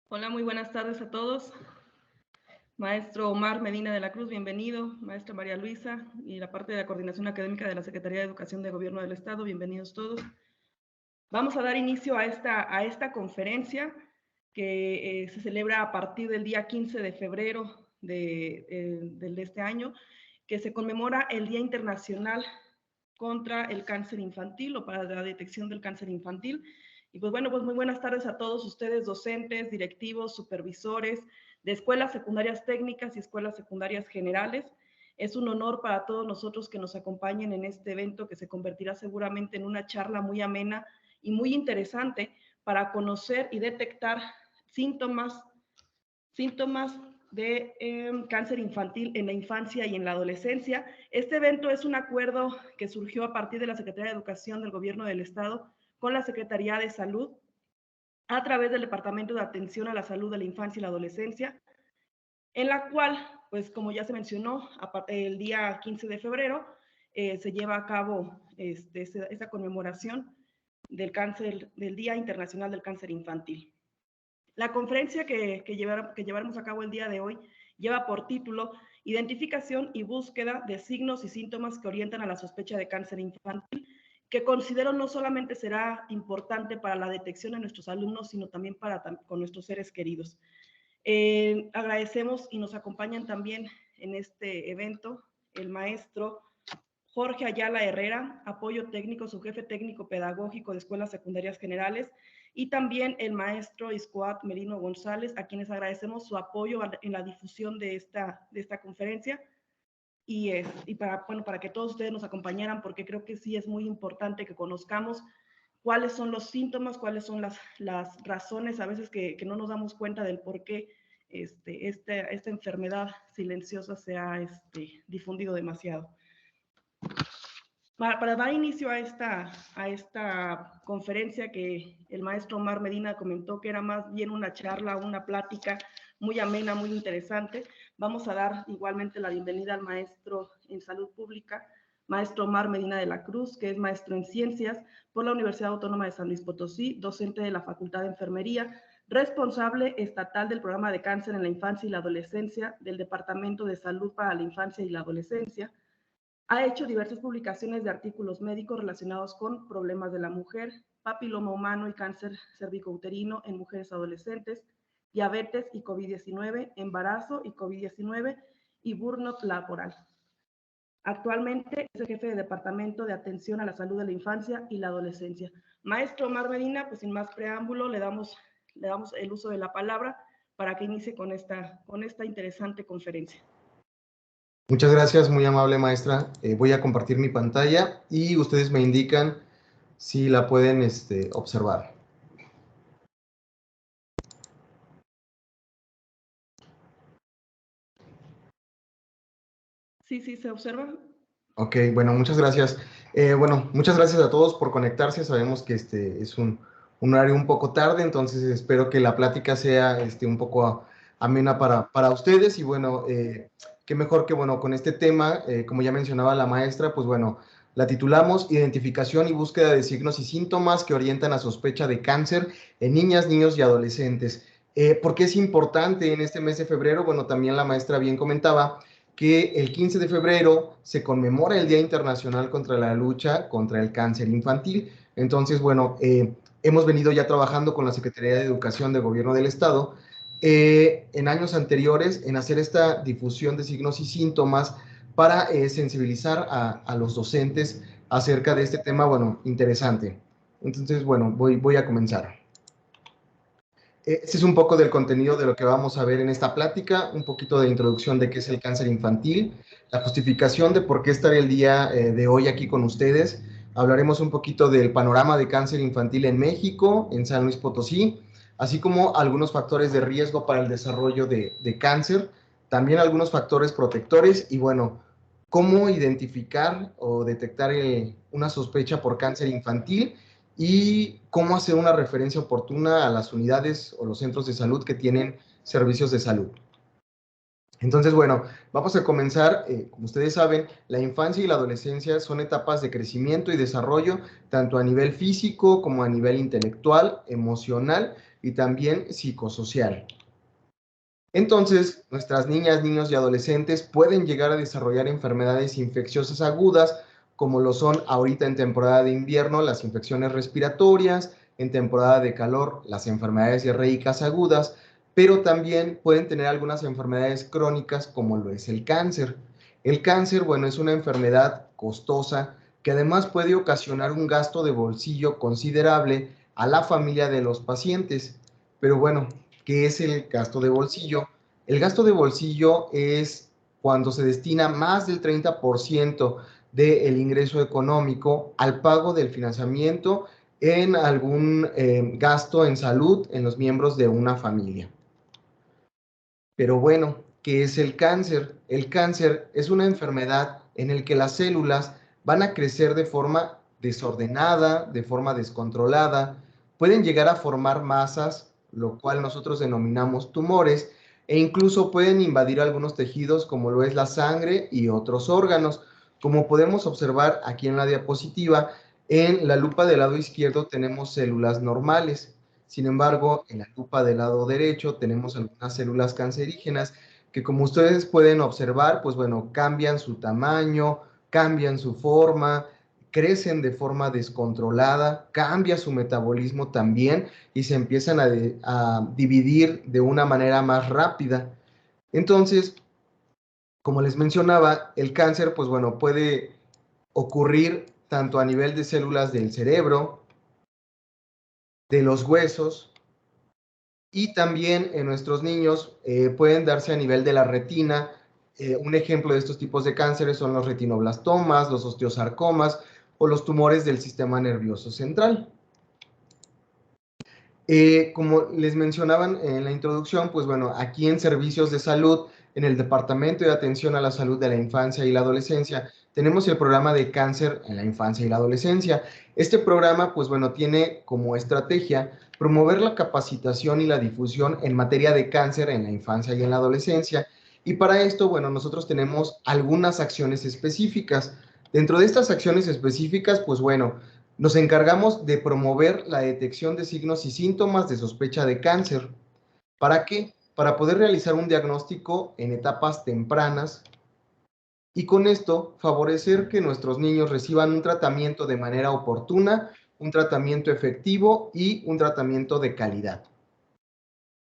Hola, muy buenas tardes a todos. Maestro Omar Medina de la Cruz, bienvenido. Maestra María Luisa y la parte de la coordinación académica de la Secretaría de Educación de Gobierno del Estado, bienvenidos todos. Vamos a dar inicio a esta conferencia que se celebra a partir del día 15 de febrero de este año, que se conmemora el Día Internacional contra el Cáncer Infantil o para la detección del cáncer infantil. Y pues bueno, pues muy buenas tardes a todos ustedes, docentes, directivos, supervisores de escuelas secundarias técnicas y escuelas secundarias generales. Es un honor para todos nosotros que nos acompañen en este evento que se convertirá seguramente en una charla muy amena y muy interesante para conocer y detectar síntomas de cáncer infantil en la infancia y en la adolescencia. Este evento es un acuerdo que surgió a partir de la Secretaría de Educación del Gobierno del Estado con la Secretaría de Salud a través del Departamento de Atención a la Salud de la Infancia y la Adolescencia, en la cual, pues como ya se mencionó, el día 15 de febrero se lleva a cabo esta conmemoración del Día Internacional del Cáncer Infantil. La conferencia que llevaremos a cabo el día de hoy lleva por título Identificación y búsqueda de signos y síntomas que orientan a la sospecha de cáncer infantil, que considero no solamente será importante para la detección de nuestros alumnos, sino también con nuestros seres queridos. Agradecemos y nos acompañan también en este evento el maestro Jorge Ayala Herrera, apoyo técnico, subjefe técnico pedagógico de Escuelas Secundarias Generales, y también el maestro Iscoat Merino González, a quienes agradecemos su apoyo en la difusión de esta conferencia y para que todos ustedes nos acompañaran, porque creo que sí es muy importante que conozcamos cuáles son los síntomas, cuáles son las razones a veces que no nos damos cuenta del por qué esta enfermedad silenciosa se ha difundido demasiado. Para dar inicio a esta conferencia que el maestro Omar Medina comentó que era más bien una charla, una plática muy amena, muy interesante, vamos a dar igualmente la bienvenida al maestro en Salud Pública, maestro Omar Medina de la Cruz, que es maestro en Ciencias por la Universidad Autónoma de San Luis Potosí, docente de la Facultad de Enfermería, responsable estatal del Programa de Cáncer en la Infancia y la Adolescencia del Departamento de Salud para la Infancia y la Adolescencia. Ha hecho diversas publicaciones de artículos médicos relacionados con problemas de la mujer, papiloma humano y cáncer cervicouterino en mujeres adolescentes, diabetes y COVID-19, embarazo y COVID-19 y burnout laboral. Actualmente es el jefe de Departamento de Atención a la Salud de la Infancia y la Adolescencia. Maestro Omar Medina, pues sin más preámbulo, le damos el uso de la palabra para que inicie con esta interesante conferencia. Muchas gracias, muy amable maestra. Voy a compartir mi pantalla y ustedes me indican si la pueden observar. Sí, se observa. Ok, bueno, muchas gracias. Muchas gracias a todos por conectarse. Sabemos que es un horario un poco tarde, entonces espero que la plática sea un poco amena para ustedes. Y bueno, qué mejor que con este tema, como ya mencionaba la maestra, pues bueno, la titulamos Identificación y búsqueda de signos y síntomas que orientan a sospecha de cáncer en niñas, niños y adolescentes. ¿Por qué es importante en este mes de febrero? Bueno, también la maestra bien comentaba que el 15 de febrero se conmemora el Día Internacional contra la Lucha contra el Cáncer Infantil. Entonces, hemos venido ya trabajando con la Secretaría de Educación del Gobierno del Estado en años anteriores en hacer esta difusión de signos y síntomas para sensibilizar a los docentes acerca de este tema, interesante. Entonces, voy a comenzar. Este es un poco del contenido de lo que vamos a ver en esta plática, un poquito de introducción de qué es el cáncer infantil, la justificación de por qué estar el día de hoy aquí con ustedes. Hablaremos un poquito del panorama de cáncer infantil en México, en San Luis Potosí, así como algunos factores de riesgo para el desarrollo de cáncer, también algunos factores protectores y cómo identificar o detectar una sospecha por cáncer infantil y cómo hacer una referencia oportuna a las unidades o los centros de salud que tienen servicios de salud. Entonces, vamos a comenzar. Como ustedes saben, la infancia y la adolescencia son etapas de crecimiento y desarrollo, tanto a nivel físico como a nivel intelectual, emocional y también psicosocial. Entonces, nuestras niñas, niños y adolescentes pueden llegar a desarrollar enfermedades infecciosas agudas, como lo son ahorita en temporada de invierno las infecciones respiratorias, en temporada de calor las enfermedades diarreicas agudas, pero también pueden tener algunas enfermedades crónicas como lo es el cáncer. El cáncer, bueno, es una enfermedad costosa que además puede ocasionar un gasto de bolsillo considerable a la familia de los pacientes. Pero bueno, ¿qué es el gasto de bolsillo? El gasto de bolsillo es cuando se destina más del 30% del ingreso económico al pago del financiamiento en algún gasto en salud en los miembros de una familia. Pero bueno, ¿qué es el cáncer? El cáncer es una enfermedad en la que las células van a crecer de forma desordenada, de forma descontrolada, pueden llegar a formar masas, lo cual nosotros denominamos tumores, e incluso pueden invadir algunos tejidos como lo es la sangre y otros órganos. Como podemos observar aquí en la diapositiva, en la lupa del lado izquierdo tenemos células normales. Sin embargo, en la lupa del lado derecho tenemos algunas células cancerígenas que, como ustedes pueden observar, pues bueno, cambian su tamaño, cambian su forma, crecen de forma descontrolada, cambia su metabolismo también y se empiezan a dividir de una manera más rápida. Entonces, como les mencionaba, el cáncer, pues bueno, puede ocurrir tanto a nivel de células del cerebro, de los huesos, y también en nuestros niños pueden darse a nivel de la retina. Un ejemplo de estos tipos de cánceres son los retinoblastomas, los osteosarcomas o los tumores del sistema nervioso central. Como les mencionaban en la introducción, pues bueno, aquí en Servicios de Salud, en el Departamento de Atención a la Salud de la Infancia y la Adolescencia, tenemos el programa de cáncer en la infancia y la adolescencia. Este programa, pues bueno, tiene como estrategia promover la capacitación y la difusión en materia de cáncer en la infancia y en la adolescencia. Y para esto, bueno, nosotros tenemos algunas acciones específicas. Dentro de estas acciones específicas, pues bueno, nos encargamos de promover la detección de signos y síntomas de sospecha de cáncer. ¿Para qué? Para poder realizar un diagnóstico en etapas tempranas y con esto favorecer que nuestros niños reciban un tratamiento de manera oportuna, un tratamiento efectivo y un tratamiento de calidad.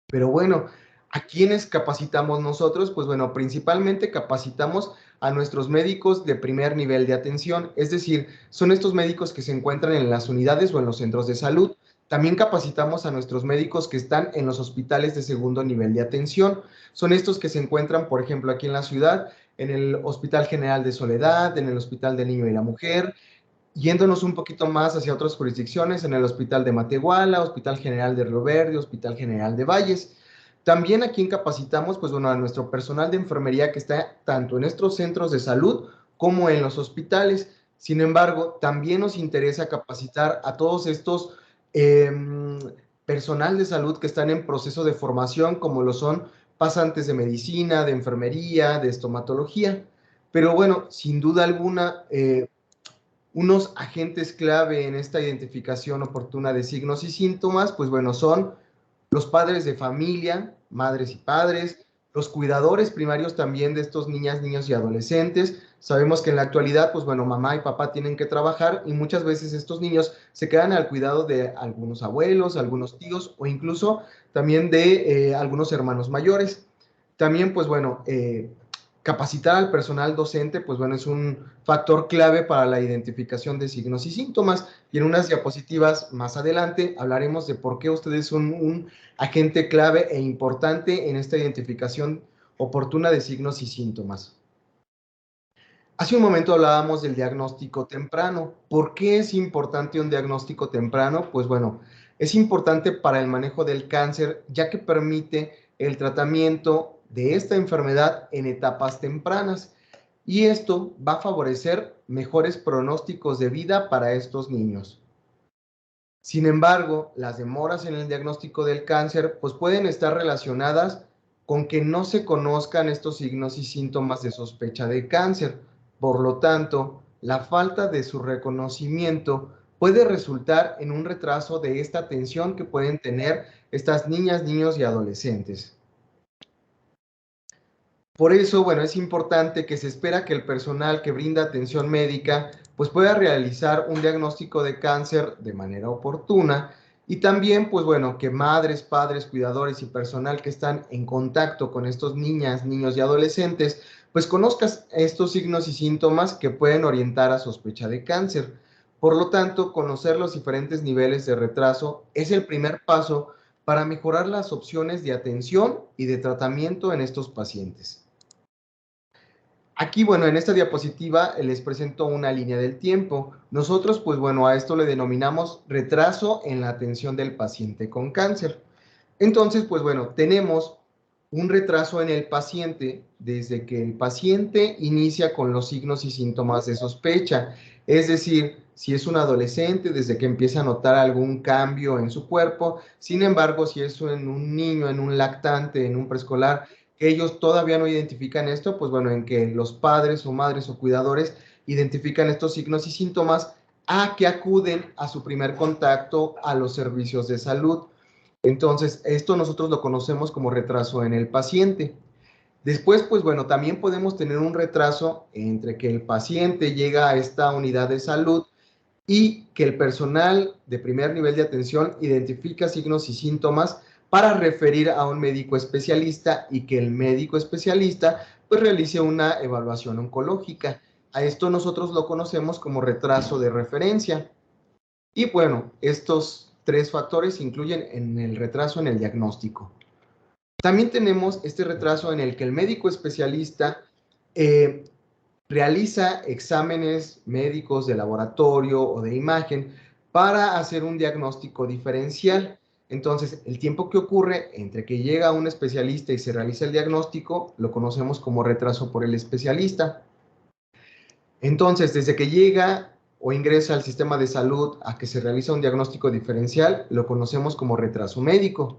Pero bueno, ¿a quiénes capacitamos nosotros? Pues bueno, principalmente capacitamos a nuestros médicos de primer nivel de atención, es decir, son estos médicos que se encuentran en las unidades o en los centros de salud. También capacitamos a nuestros médicos que están en los hospitales de segundo nivel de atención. Son estos que se encuentran, por ejemplo, aquí en la ciudad, en el Hospital General de Soledad, en el Hospital del Niño y la Mujer, yéndonos un poquito más hacia otras jurisdicciones, en el Hospital de Matehuala, Hospital General de Río Verde, Hospital General de Valles. También aquí incapacitamos, pues bueno, a nuestro personal de enfermería que está tanto en estos centros de salud como en los hospitales. Sin embargo, también nos interesa capacitar a todos estos personal de salud que están en proceso de formación, como lo son pasantes de medicina, de enfermería, de estomatología. Pero bueno, sin duda alguna, unos agentes clave en esta identificación oportuna de signos y síntomas, pues bueno, son los padres de familia, madres y padres, los cuidadores primarios también de estos niñas, niños y adolescentes. Sabemos que en la actualidad, pues bueno, mamá y papá tienen que trabajar y muchas veces estos niños se quedan al cuidado de algunos abuelos, algunos tíos o incluso también de algunos hermanos mayores. También, pues bueno, capacitar al personal docente, pues bueno, es un factor clave para la identificación de signos y síntomas. Y en unas diapositivas más adelante hablaremos de por qué ustedes son un agente clave e importante en esta identificación oportuna de signos y síntomas. Hace un momento hablábamos del diagnóstico temprano. ¿Por qué es importante un diagnóstico temprano? Pues bueno, es importante para el manejo del cáncer, ya que permite el tratamiento de esta enfermedad en etapas tempranas. Y esto va a favorecer mejores pronósticos de vida para estos niños. Sin embargo, las demoras en el diagnóstico del cáncer pues pueden estar relacionadas con que no se conozcan estos signos y síntomas de sospecha de cáncer. Por lo tanto, la falta de su reconocimiento puede resultar en un retraso de esta atención que pueden tener estas niñas, niños y adolescentes. Por eso, bueno, es importante que se espera que el personal que brinda atención médica pues pueda realizar un diagnóstico de cáncer de manera oportuna y también, pues bueno, que madres, padres, cuidadores y personal que están en contacto con estos niñas, niños y adolescentes, pues conozcan estos signos y síntomas que pueden orientar a sospecha de cáncer. Por lo tanto, conocer los diferentes niveles de retraso es el primer paso para mejorar las opciones de atención y de tratamiento en estos pacientes. Aquí, bueno, en esta diapositiva les presento una línea del tiempo. Nosotros, pues bueno, a esto le denominamos retraso en la atención del paciente con cáncer. Entonces, pues bueno, tenemos un retraso en el paciente desde que el paciente inicia con los signos y síntomas de sospecha. Es decir, si es un adolescente, desde que empieza a notar algún cambio en su cuerpo. Sin embargo, si es en un niño, en un lactante, en un preescolar, que ellos todavía no identifican esto, pues bueno, en que los padres o madres o cuidadores identifican estos signos y síntomas a que acuden a su primer contacto a los servicios de salud. Entonces, esto nosotros lo conocemos como retraso en el paciente. Después, pues bueno, también podemos tener un retraso entre que el paciente llega a esta unidad de salud y que el personal de primer nivel de atención identifica signos y síntomas para referir a un médico especialista y que el médico especialista pues realice una evaluación oncológica. A esto nosotros lo conocemos como retraso de referencia. Y bueno, estos tres factores incluyen en el retraso en el diagnóstico. También tenemos este retraso en el que el médico especialista realiza exámenes médicos de laboratorio o de imagen para hacer un diagnóstico diferencial. Entonces, el tiempo que ocurre entre que llega un especialista y se realiza el diagnóstico lo conocemos como retraso por el especialista. Entonces, desde que llega o ingresa al sistema de salud a que se realiza un diagnóstico diferencial, lo conocemos como retraso médico.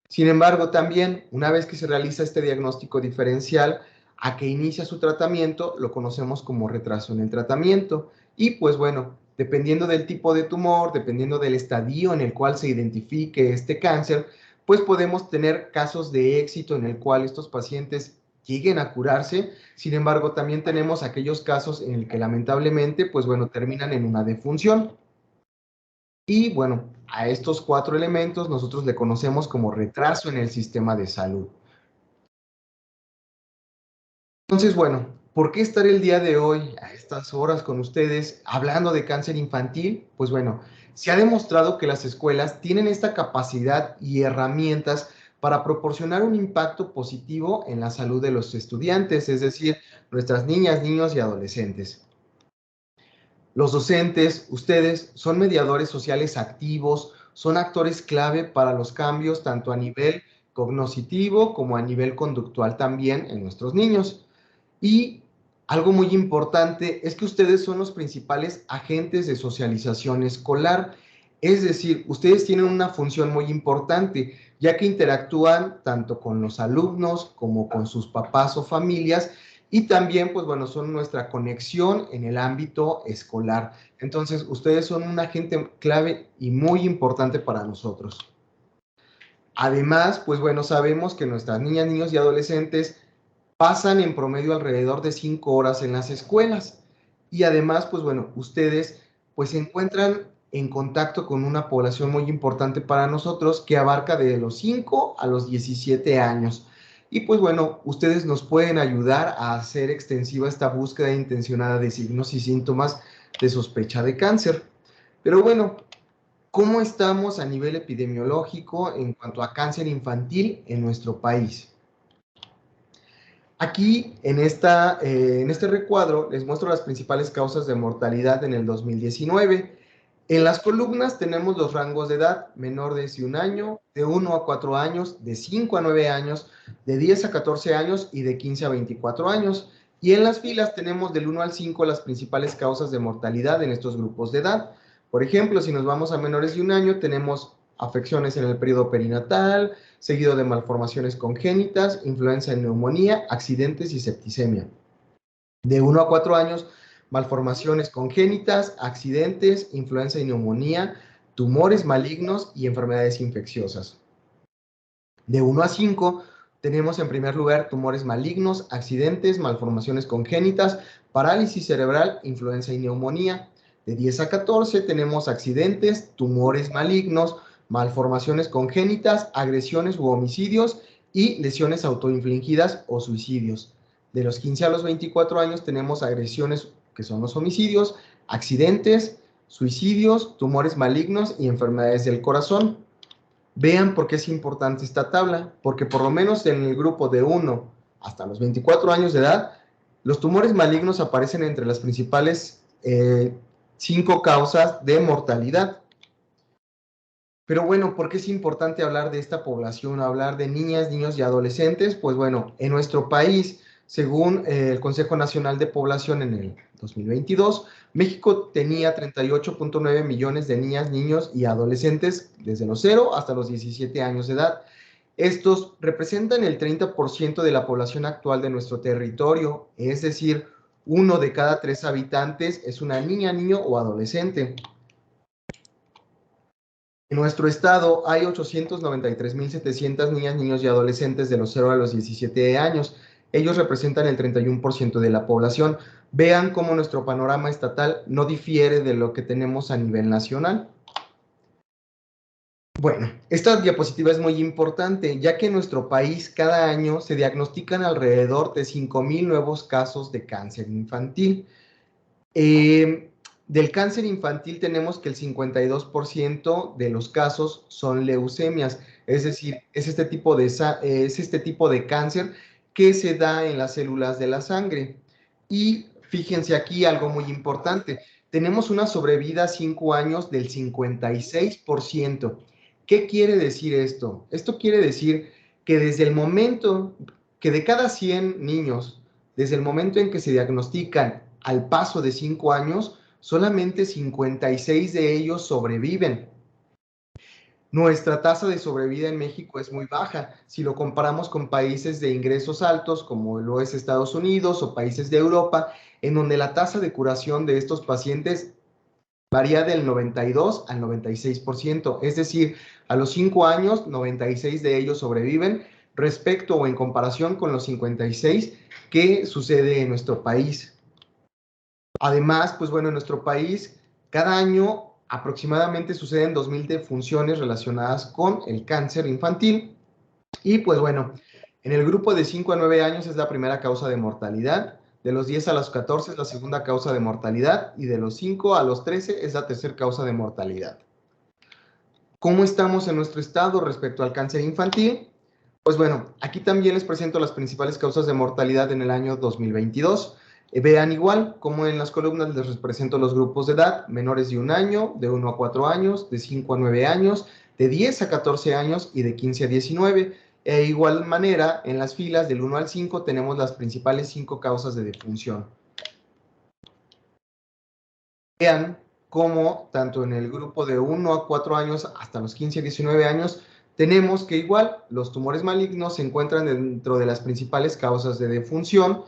Sin embargo, también, una vez que se realiza este diagnóstico diferencial, a que inicia su tratamiento, lo conocemos como retraso en el tratamiento. Y pues bueno, dependiendo del tipo de tumor, dependiendo del estadio en el cual se identifique este cáncer, pues podemos tener casos de éxito en el cual estos pacientes lleguen a curarse. Sin embargo, también tenemos aquellos casos en el que lamentablemente, pues bueno, terminan en una defunción. Y bueno, a estos cuatro elementos nosotros le conocemos como retraso en el sistema de salud. Entonces, bueno, ¿por qué estar el día de hoy a estas horas con ustedes hablando de cáncer infantil? Pues bueno, se ha demostrado que las escuelas tienen esta capacidad y herramientas para proporcionar un impacto positivo en la salud de los estudiantes, es decir, nuestras niñas, niños y adolescentes. Los docentes, ustedes, son mediadores sociales activos, son actores clave para los cambios tanto a nivel cognitivo como a nivel conductual también en nuestros niños. Y algo muy importante es que ustedes son los principales agentes de socialización escolar. Es decir, ustedes tienen una función muy importante, ya que interactúan tanto con los alumnos como con sus papás o familias, y también, pues bueno, son nuestra conexión en el ámbito escolar. Entonces, ustedes son un agente clave y muy importante para nosotros. Además, pues bueno, sabemos que nuestras niñas, niños y adolescentes pasan en promedio alrededor de 5 horas en las escuelas. Y además, pues bueno, ustedes pues se encuentran en contacto con una población muy importante para nosotros que abarca de los 5 a los 17 años. Y pues bueno, ustedes nos pueden ayudar a hacer extensiva esta búsqueda intencionada de signos y síntomas de sospecha de cáncer. Pero bueno, ¿cómo estamos a nivel epidemiológico en cuanto a cáncer infantil en nuestro país? Aquí, en este recuadro, les muestro las principales causas de mortalidad en el 2019. En las columnas tenemos los rangos de edad: menor de 1 año, de 1 a 4 años, de 5 a 9 años, de 10 a 14 años y de 15 a 24 años. Y en las filas tenemos del 1 al 5 las principales causas de mortalidad en estos grupos de edad. Por ejemplo, si nos vamos a menores de 1 año, tenemos afecciones en el periodo perinatal, seguido de malformaciones congénitas, influenza y neumonía, accidentes y septicemia. De 1 a 4 años, malformaciones congénitas, accidentes, influenza y neumonía, tumores malignos y enfermedades infecciosas. De 1 a 5 tenemos en primer lugar tumores malignos, accidentes, malformaciones congénitas, parálisis cerebral, influenza y neumonía. De 10 a 14 tenemos accidentes, tumores malignos, malformaciones congénitas, agresiones u homicidios y lesiones autoinfligidas o suicidios. De los 15 a los 24 años tenemos agresiones, que son los homicidios, accidentes, suicidios, tumores malignos y enfermedades del corazón. Vean por qué es importante esta tabla, porque por lo menos en el grupo de 1 hasta los 24 años de edad, los tumores malignos aparecen entre las principales 5 causas de mortalidad. Pero bueno, ¿por qué es importante hablar de esta población, hablar de niñas, niños y adolescentes? Pues bueno, en nuestro país, según el Consejo Nacional de Población en el 2022, México tenía 38.9 millones de niñas, niños y adolescentes desde los 0 hasta los 17 años de edad. Estos representan el 30% de la población actual de nuestro territorio, es decir, 1 de cada 3 habitantes es una niña, niño o adolescente. En nuestro estado hay 893.700 niñas, niños y adolescentes de los 0 a los 17 años. Ellos representan el 31% de la población. Vean cómo nuestro panorama estatal no difiere de lo que tenemos a nivel nacional. Bueno, esta diapositiva es muy importante, ya que en nuestro país cada año se diagnostican alrededor de 5,000 nuevos casos de cáncer infantil. Del cáncer infantil tenemos que el 52% de los casos son leucemias, es decir, es este tipo de cáncer que se da en las células de la sangre. Y fíjense aquí algo muy importante, tenemos una sobrevida a 5 años del 56%. ¿Qué quiere decir esto? Esto quiere decir que desde el momento que de cada 100 niños, desde el momento en que se diagnostican al paso de 5 años, solamente 56 de ellos sobreviven. Nuestra tasa de sobrevida en México es muy baja. Si lo comparamos con países de ingresos altos, como lo es Estados Unidos o países de Europa, en donde la tasa de curación de estos pacientes varía del 92 al 96%. Es decir, a los 5 años, 96 de ellos sobreviven, respecto o en comparación con los 56 que sucede en nuestro país. Además, pues bueno, en nuestro país, cada año aproximadamente suceden 2,000 defunciones relacionadas con el cáncer infantil. Y pues bueno, en el grupo de 5 a 9 años es la primera causa de mortalidad, de los 10 a los 14 es la segunda causa de mortalidad y de los 5 a los 13 es la tercera causa de mortalidad. ¿Cómo estamos en nuestro estado respecto al cáncer infantil? Pues bueno, aquí también les presento las principales causas de mortalidad en el año 2022. Vean igual, como en las columnas les presento los grupos de edad, menores de 1 año, de 1 a 4 años, de 5 a 9 años, de 10 a 14 años y de 15 a 19. De igual manera, en las filas del 1 al 5 tenemos las principales 5 causas de defunción. Vean cómo tanto en el grupo de 1 a 4 años hasta los 15 a 19 años tenemos que igual los tumores malignos se encuentran dentro de las principales causas de defunción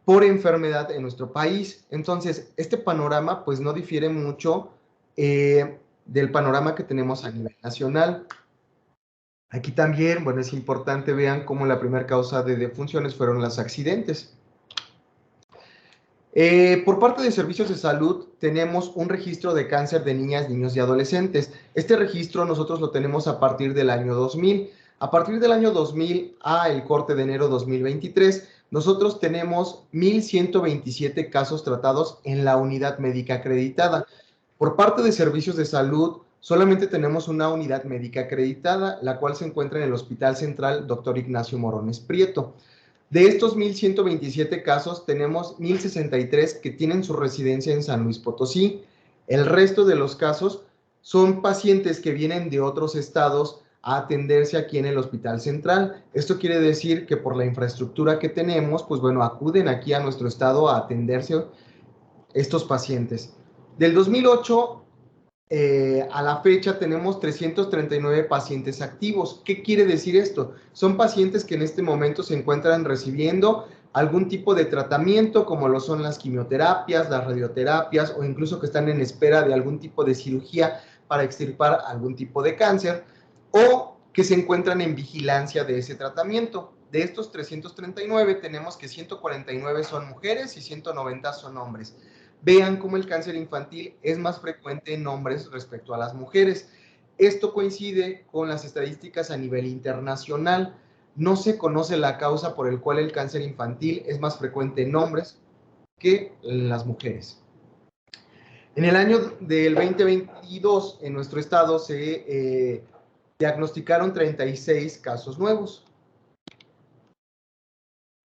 por enfermedad en nuestro país. Entonces, este panorama pues no difiere mucho del panorama que tenemos a nivel nacional. Aquí también, bueno, es importante, vean cómo la primera causa de defunciones fueron los accidentes. Por parte de Servicios de Salud tenemos un registro de cáncer de niñas, niños y adolescentes. Este registro nosotros lo tenemos a partir del año 2000. A partir del año 2000 a el corte de enero 2023, nosotros tenemos 1,127 casos tratados en la unidad médica acreditada. Por parte de Servicios de Salud, solamente tenemos una unidad médica acreditada, la cual se encuentra en el Hospital Central Dr. Ignacio Morones Prieto. De estos 1,127 casos, tenemos 1,063 que tienen su residencia en San Luis Potosí. El resto de los casos son pacientes que vienen de otros estados a atenderse aquí en el Hospital Central. Esto quiere decir que por la infraestructura que tenemos, pues bueno, acuden aquí a nuestro estado a atenderse estos pacientes. Del 2008 a la fecha tenemos 339 pacientes activos. ¿Qué quiere decir esto? Son pacientes que en este momento se encuentran recibiendo algún tipo de tratamiento, como lo son las quimioterapias, las radioterapias, o incluso que están en espera de algún tipo de cirugía para extirpar algún tipo de cáncer, o que se encuentran en vigilancia de ese tratamiento. De estos 339, tenemos que 149 son mujeres y 190 son hombres. Vean cómo el cáncer infantil es más frecuente en hombres respecto a las mujeres. Esto coincide con las estadísticas a nivel internacional. No se conoce la causa por el cual el cáncer infantil es más frecuente en hombres que en las mujeres. En el año del 2022, en nuestro estado se diagnosticaron 36 casos nuevos.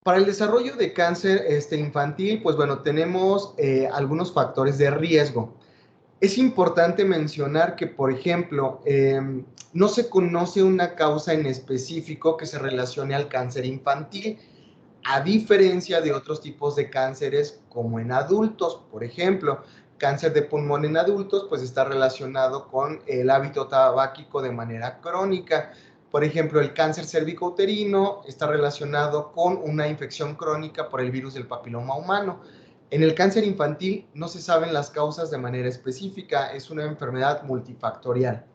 Para el desarrollo de cáncer infantil, pues bueno, tenemos algunos factores de riesgo. Es importante mencionar que, por ejemplo, no se conoce una causa en específico que se relacione al cáncer infantil, a diferencia de otros tipos de cánceres como en adultos. Por ejemplo, cáncer de pulmón en adultos pues está relacionado con el hábito tabáquico de manera crónica. Por ejemplo, el cáncer cérvico-uterino está relacionado con una infección crónica por el virus del papiloma humano. En el cáncer infantil no se saben las causas de manera específica, es una enfermedad multifactorial.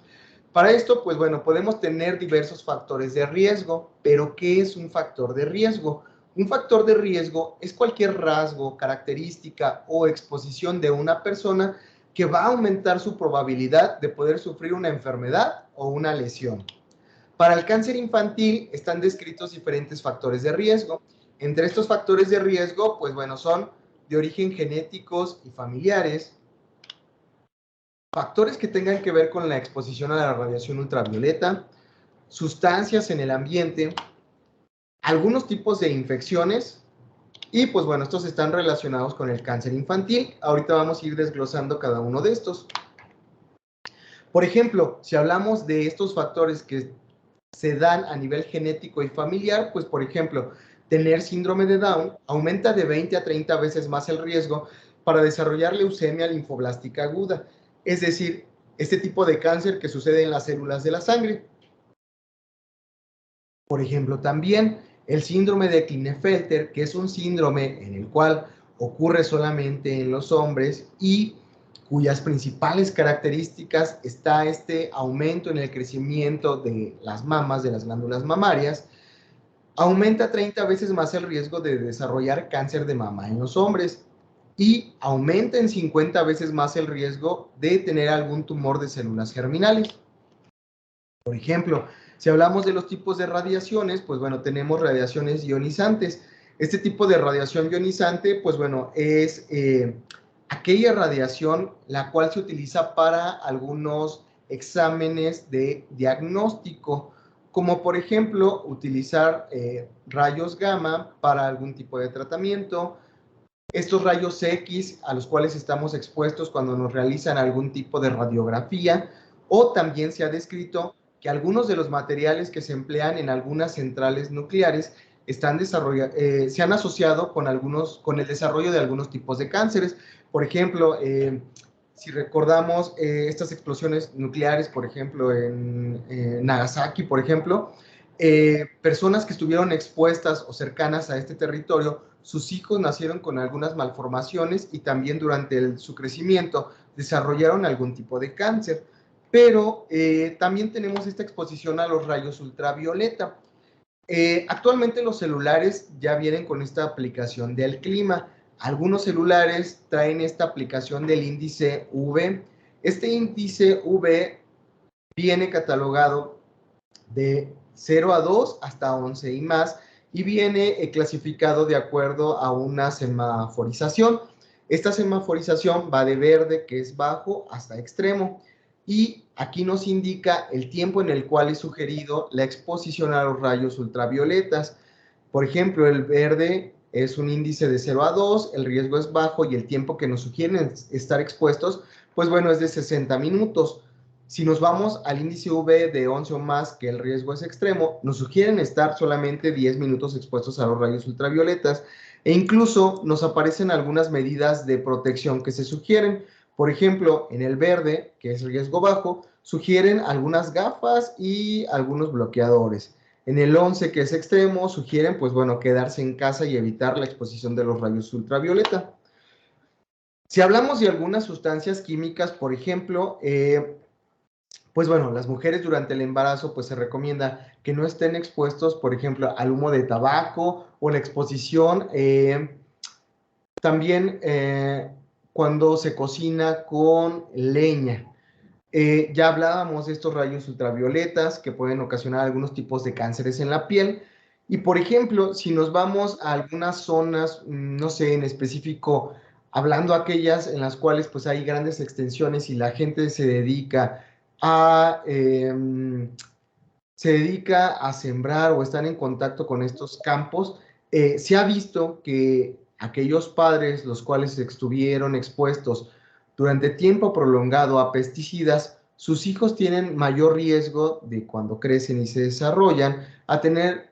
Para esto, pues bueno, podemos tener diversos factores de riesgo, pero ¿qué es un factor de riesgo? Un factor de riesgo es cualquier rasgo, característica o exposición de una persona que va a aumentar su probabilidad de poder sufrir una enfermedad o una lesión. Para el cáncer infantil están descritos diferentes factores de riesgo. Entre estos factores de riesgo, pues bueno, son de origen genéticos y familiares, factores que tengan que ver con la exposición a la radiación ultravioleta, sustancias en el ambiente, algunos tipos de infecciones y pues bueno, estos están relacionados con el cáncer infantil. Ahorita vamos a ir desglosando cada uno de estos. Por ejemplo, si hablamos de estos factores que se dan a nivel genético y familiar, pues por ejemplo, tener síndrome de Down aumenta de 20 a 30 veces más el riesgo para desarrollar leucemia linfoblástica aguda, es decir, este tipo de cáncer que sucede en las células de la sangre. Por ejemplo, también el síndrome de Klinefelter, que es un síndrome en el cual ocurre solamente en los hombres y cuyas principales características está este aumento en el crecimiento de las mamas, de las glándulas mamarias, aumenta 30 veces más el riesgo de desarrollar cáncer de mama en los hombres y aumenta en 50 veces más el riesgo de tener algún tumor de células germinales. Por ejemplo, si hablamos de los tipos de radiaciones, pues bueno, tenemos radiaciones ionizantes. Este tipo de radiación ionizante, pues bueno, es aquella radiación la cual se utiliza para algunos exámenes de diagnóstico, como por ejemplo utilizar rayos gamma para algún tipo de tratamiento, estos rayos X a los cuales estamos expuestos cuando nos realizan algún tipo de radiografía, o también se ha descrito que algunos de los materiales que se emplean en algunas centrales nucleares se han asociado con el desarrollo de algunos tipos de cánceres. Por ejemplo, si recordamos estas explosiones nucleares, por ejemplo, en Nagasaki, por ejemplo, personas que estuvieron expuestas o cercanas a este territorio, sus hijos nacieron con algunas malformaciones y también durante su crecimiento desarrollaron algún tipo de cáncer. Pero también tenemos esta exposición a los rayos ultravioleta. Actualmente los celulares ya vienen con esta aplicación del clima. Algunos celulares traen esta aplicación del índice UV. Este índice UV viene catalogado de 0 a 2 hasta 11 y más, y viene clasificado de acuerdo a una semaforización. Esta semaforización va de verde, que es bajo, hasta extremo, y aquí nos indica el tiempo en el cual es sugerido la exposición a los rayos ultravioletas. Por ejemplo, el verde es un índice de 0 a 2, el riesgo es bajo y el tiempo que nos sugieren estar expuestos, pues bueno, es de 60 minutos. Si nos vamos al índice UV de 11 o más, que el riesgo es extremo, nos sugieren estar solamente 10 minutos expuestos a los rayos ultravioletas, e incluso nos aparecen algunas medidas de protección que se sugieren. Por ejemplo, en el verde, que es riesgo bajo, sugieren algunas gafas y algunos bloqueadores. En el 11, que es extremo, sugieren, pues bueno, quedarse en casa y evitar la exposición de los rayos ultravioleta. Si hablamos de algunas sustancias químicas, por ejemplo, pues bueno, las mujeres durante el embarazo, pues se recomienda que no estén expuestos, por ejemplo, al humo de tabaco o la exposición, también cuando se cocina con leña. Ya hablábamos de estos rayos ultravioletas que pueden ocasionar algunos tipos de cánceres en la piel. Y por ejemplo, si nos vamos a algunas zonas, no sé, en específico, hablando aquellas en las cuales pues hay grandes extensiones y la gente a, eh, se dedica a sembrar o están en contacto con estos campos, se ha visto que aquellos padres los cuales estuvieron expuestos durante tiempo prolongado a pesticidas, sus hijos tienen mayor riesgo de cuando crecen y se desarrollan a tener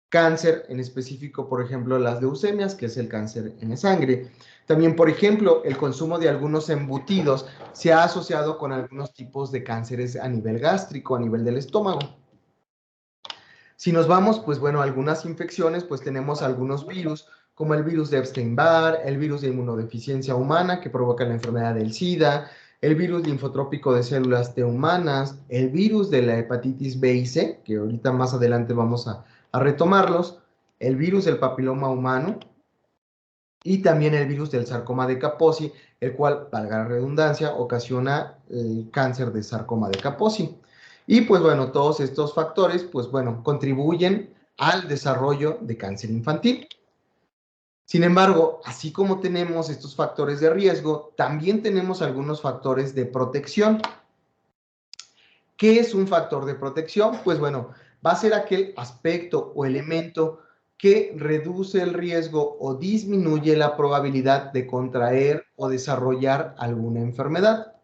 cáncer, en específico, por ejemplo, las leucemias, que es el cáncer en la sangre. También, por ejemplo, el consumo de algunos embutidos se ha asociado con algunos tipos de cánceres a nivel gástrico, a nivel del estómago. Si nos vamos, pues bueno, algunas infecciones, pues tenemos algunos virus, como el virus de Epstein-Barr, el virus de inmunodeficiencia humana que provoca la enfermedad del SIDA, el virus linfotrópico de células T humanas, el virus de la hepatitis B y C, que ahorita más adelante vamos a retomarlos, el virus del papiloma humano y también el virus del sarcoma de Kaposi, el cual, valga la redundancia, ocasiona el cáncer de sarcoma de Kaposi. Y pues bueno, todos estos factores, pues bueno, contribuyen al desarrollo de cáncer infantil. Sin embargo, así como tenemos estos factores de riesgo, también tenemos algunos factores de protección. ¿Qué es un factor de protección? Pues bueno, va a ser aquel aspecto o elemento que reduce el riesgo o disminuye la probabilidad de contraer o desarrollar alguna enfermedad.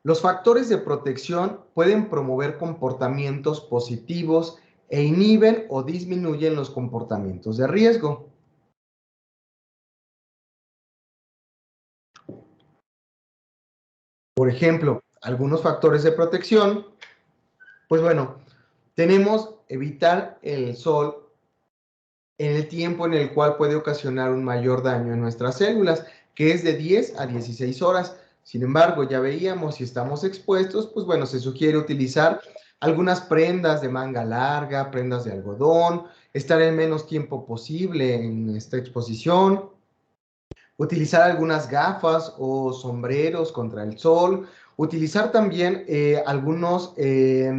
Los factores de protección pueden promover comportamientos positivos e inhiben o disminuyen los comportamientos de riesgo. Por ejemplo, algunos factores de protección, pues bueno, tenemos evitar el sol en el tiempo en el cual puede ocasionar un mayor daño en nuestras células, que es de 10 a 16 horas. Sin embargo, ya veíamos, si estamos expuestos, pues bueno, se sugiere utilizar algunas prendas de manga larga, prendas de algodón, estar el menos tiempo posible en esta exposición, utilizar algunas gafas o sombreros contra el sol, utilizar también algunos se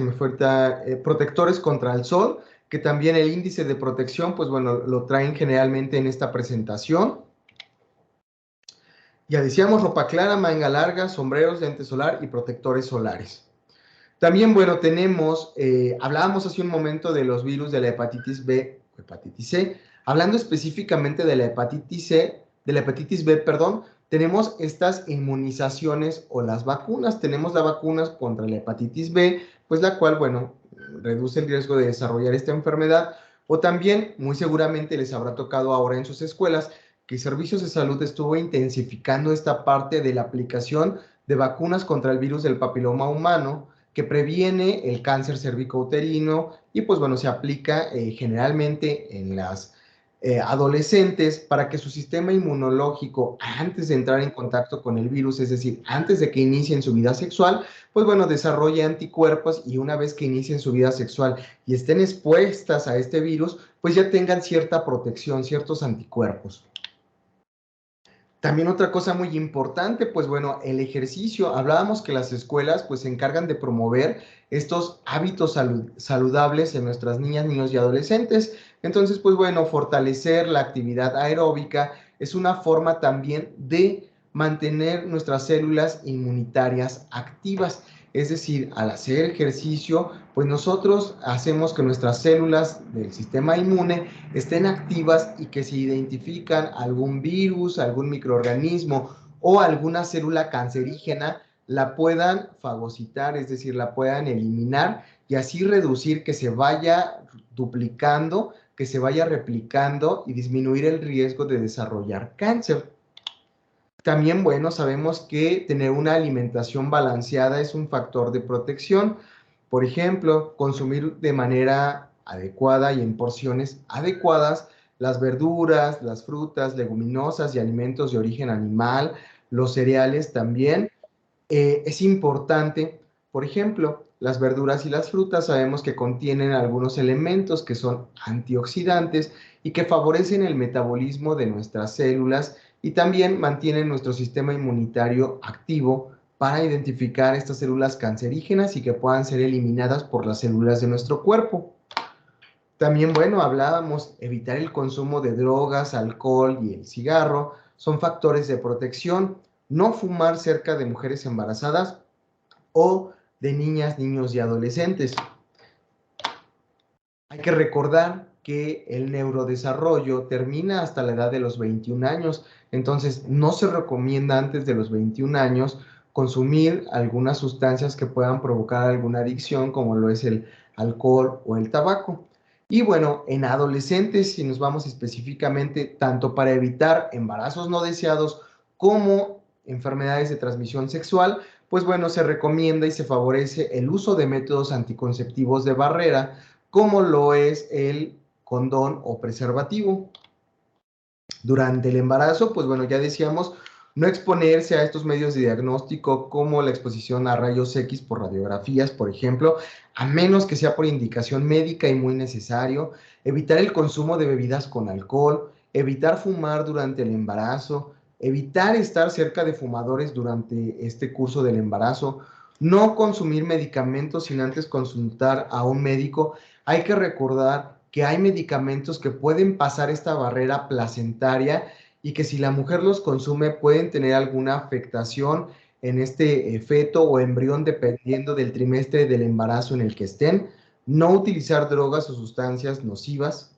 me fue protectores contra el sol, que también el índice de protección, pues bueno, lo traen generalmente en esta presentación. Ya decíamos, ropa clara, manga larga, sombreros, lente solar y protectores solares. También, bueno, tenemos, hablábamos hace un momento de los virus de la hepatitis B, hepatitis C. Hablando específicamente de la hepatitis C, de la hepatitis B, perdón, tenemos estas inmunizaciones o las vacunas. Tenemos las vacunas contra la hepatitis B, pues la cual, bueno, reduce el riesgo de desarrollar esta enfermedad. O también, muy seguramente les habrá tocado ahora en sus escuelas, que Servicios de Salud estuvo intensificando esta parte de la aplicación de vacunas contra el virus del papiloma humano, que previene el cáncer cervicouterino y pues bueno, se aplica generalmente en las adolescentes para que su sistema inmunológico, antes de entrar en contacto con el virus, es decir, antes de que inicien su vida sexual, pues bueno, desarrolle anticuerpos y una vez que inicien su vida sexual y estén expuestas a este virus, pues ya tengan cierta protección, ciertos anticuerpos. También otra cosa muy importante, pues bueno, el ejercicio. Hablábamos que las escuelas pues se encargan de promover estos hábitos saludables en nuestras niñas, niños y adolescentes. Entonces, pues bueno, fortalecer la actividad aeróbica es una forma también de mantener nuestras células inmunitarias activas. Es decir, al hacer ejercicio, pues nosotros hacemos que nuestras células del sistema inmune estén activas y que si identifican algún virus, algún microorganismo o alguna célula cancerígena, la puedan fagocitar, es decir, la puedan eliminar y así reducir que se vaya duplicando, que se vaya replicando y disminuir el riesgo de desarrollar cáncer. También, bueno, sabemos que tener una alimentación balanceada es un factor de protección. Por ejemplo, consumir de manera adecuada y en porciones adecuadas las verduras, las frutas, leguminosas y alimentos de origen animal, los cereales también. Es importante, por ejemplo, las verduras y las frutas sabemos que contienen algunos elementos que son antioxidantes y que favorecen el metabolismo de nuestras células y también mantienen nuestro sistema inmunitario activo para identificar estas células cancerígenas y que puedan ser eliminadas por las células de nuestro cuerpo. También, bueno, hablábamos, evitar el consumo de drogas, alcohol y el cigarro son factores de protección. No fumar cerca de mujeres embarazadas o de niñas, niños y adolescentes. Hay que recordar que el neurodesarrollo termina hasta la edad de los 21 años, entonces no se recomienda antes de los 21 años consumir algunas sustancias que puedan provocar alguna adicción, como lo es el alcohol o el tabaco. Y bueno, en adolescentes, si nos vamos específicamente, tanto para evitar embarazos no deseados como enfermedades de transmisión sexual, pues bueno, se recomienda y se favorece el uso de métodos anticonceptivos de barrera, como lo es el condón o preservativo. Durante el embarazo, pues bueno, ya decíamos, no exponerse a estos medios de diagnóstico como la exposición a rayos X por radiografías, por ejemplo, a menos que sea por indicación médica y muy necesario, evitar el consumo de bebidas con alcohol, evitar fumar durante el embarazo, evitar estar cerca de fumadores durante este curso del embarazo, no consumir medicamentos sin antes consultar a un médico. Hay que recordar que hay medicamentos que pueden pasar esta barrera placentaria y que si la mujer los consume pueden tener alguna afectación en este feto o embrión dependiendo del trimestre del embarazo en el que estén. No utilizar drogas o sustancias nocivas.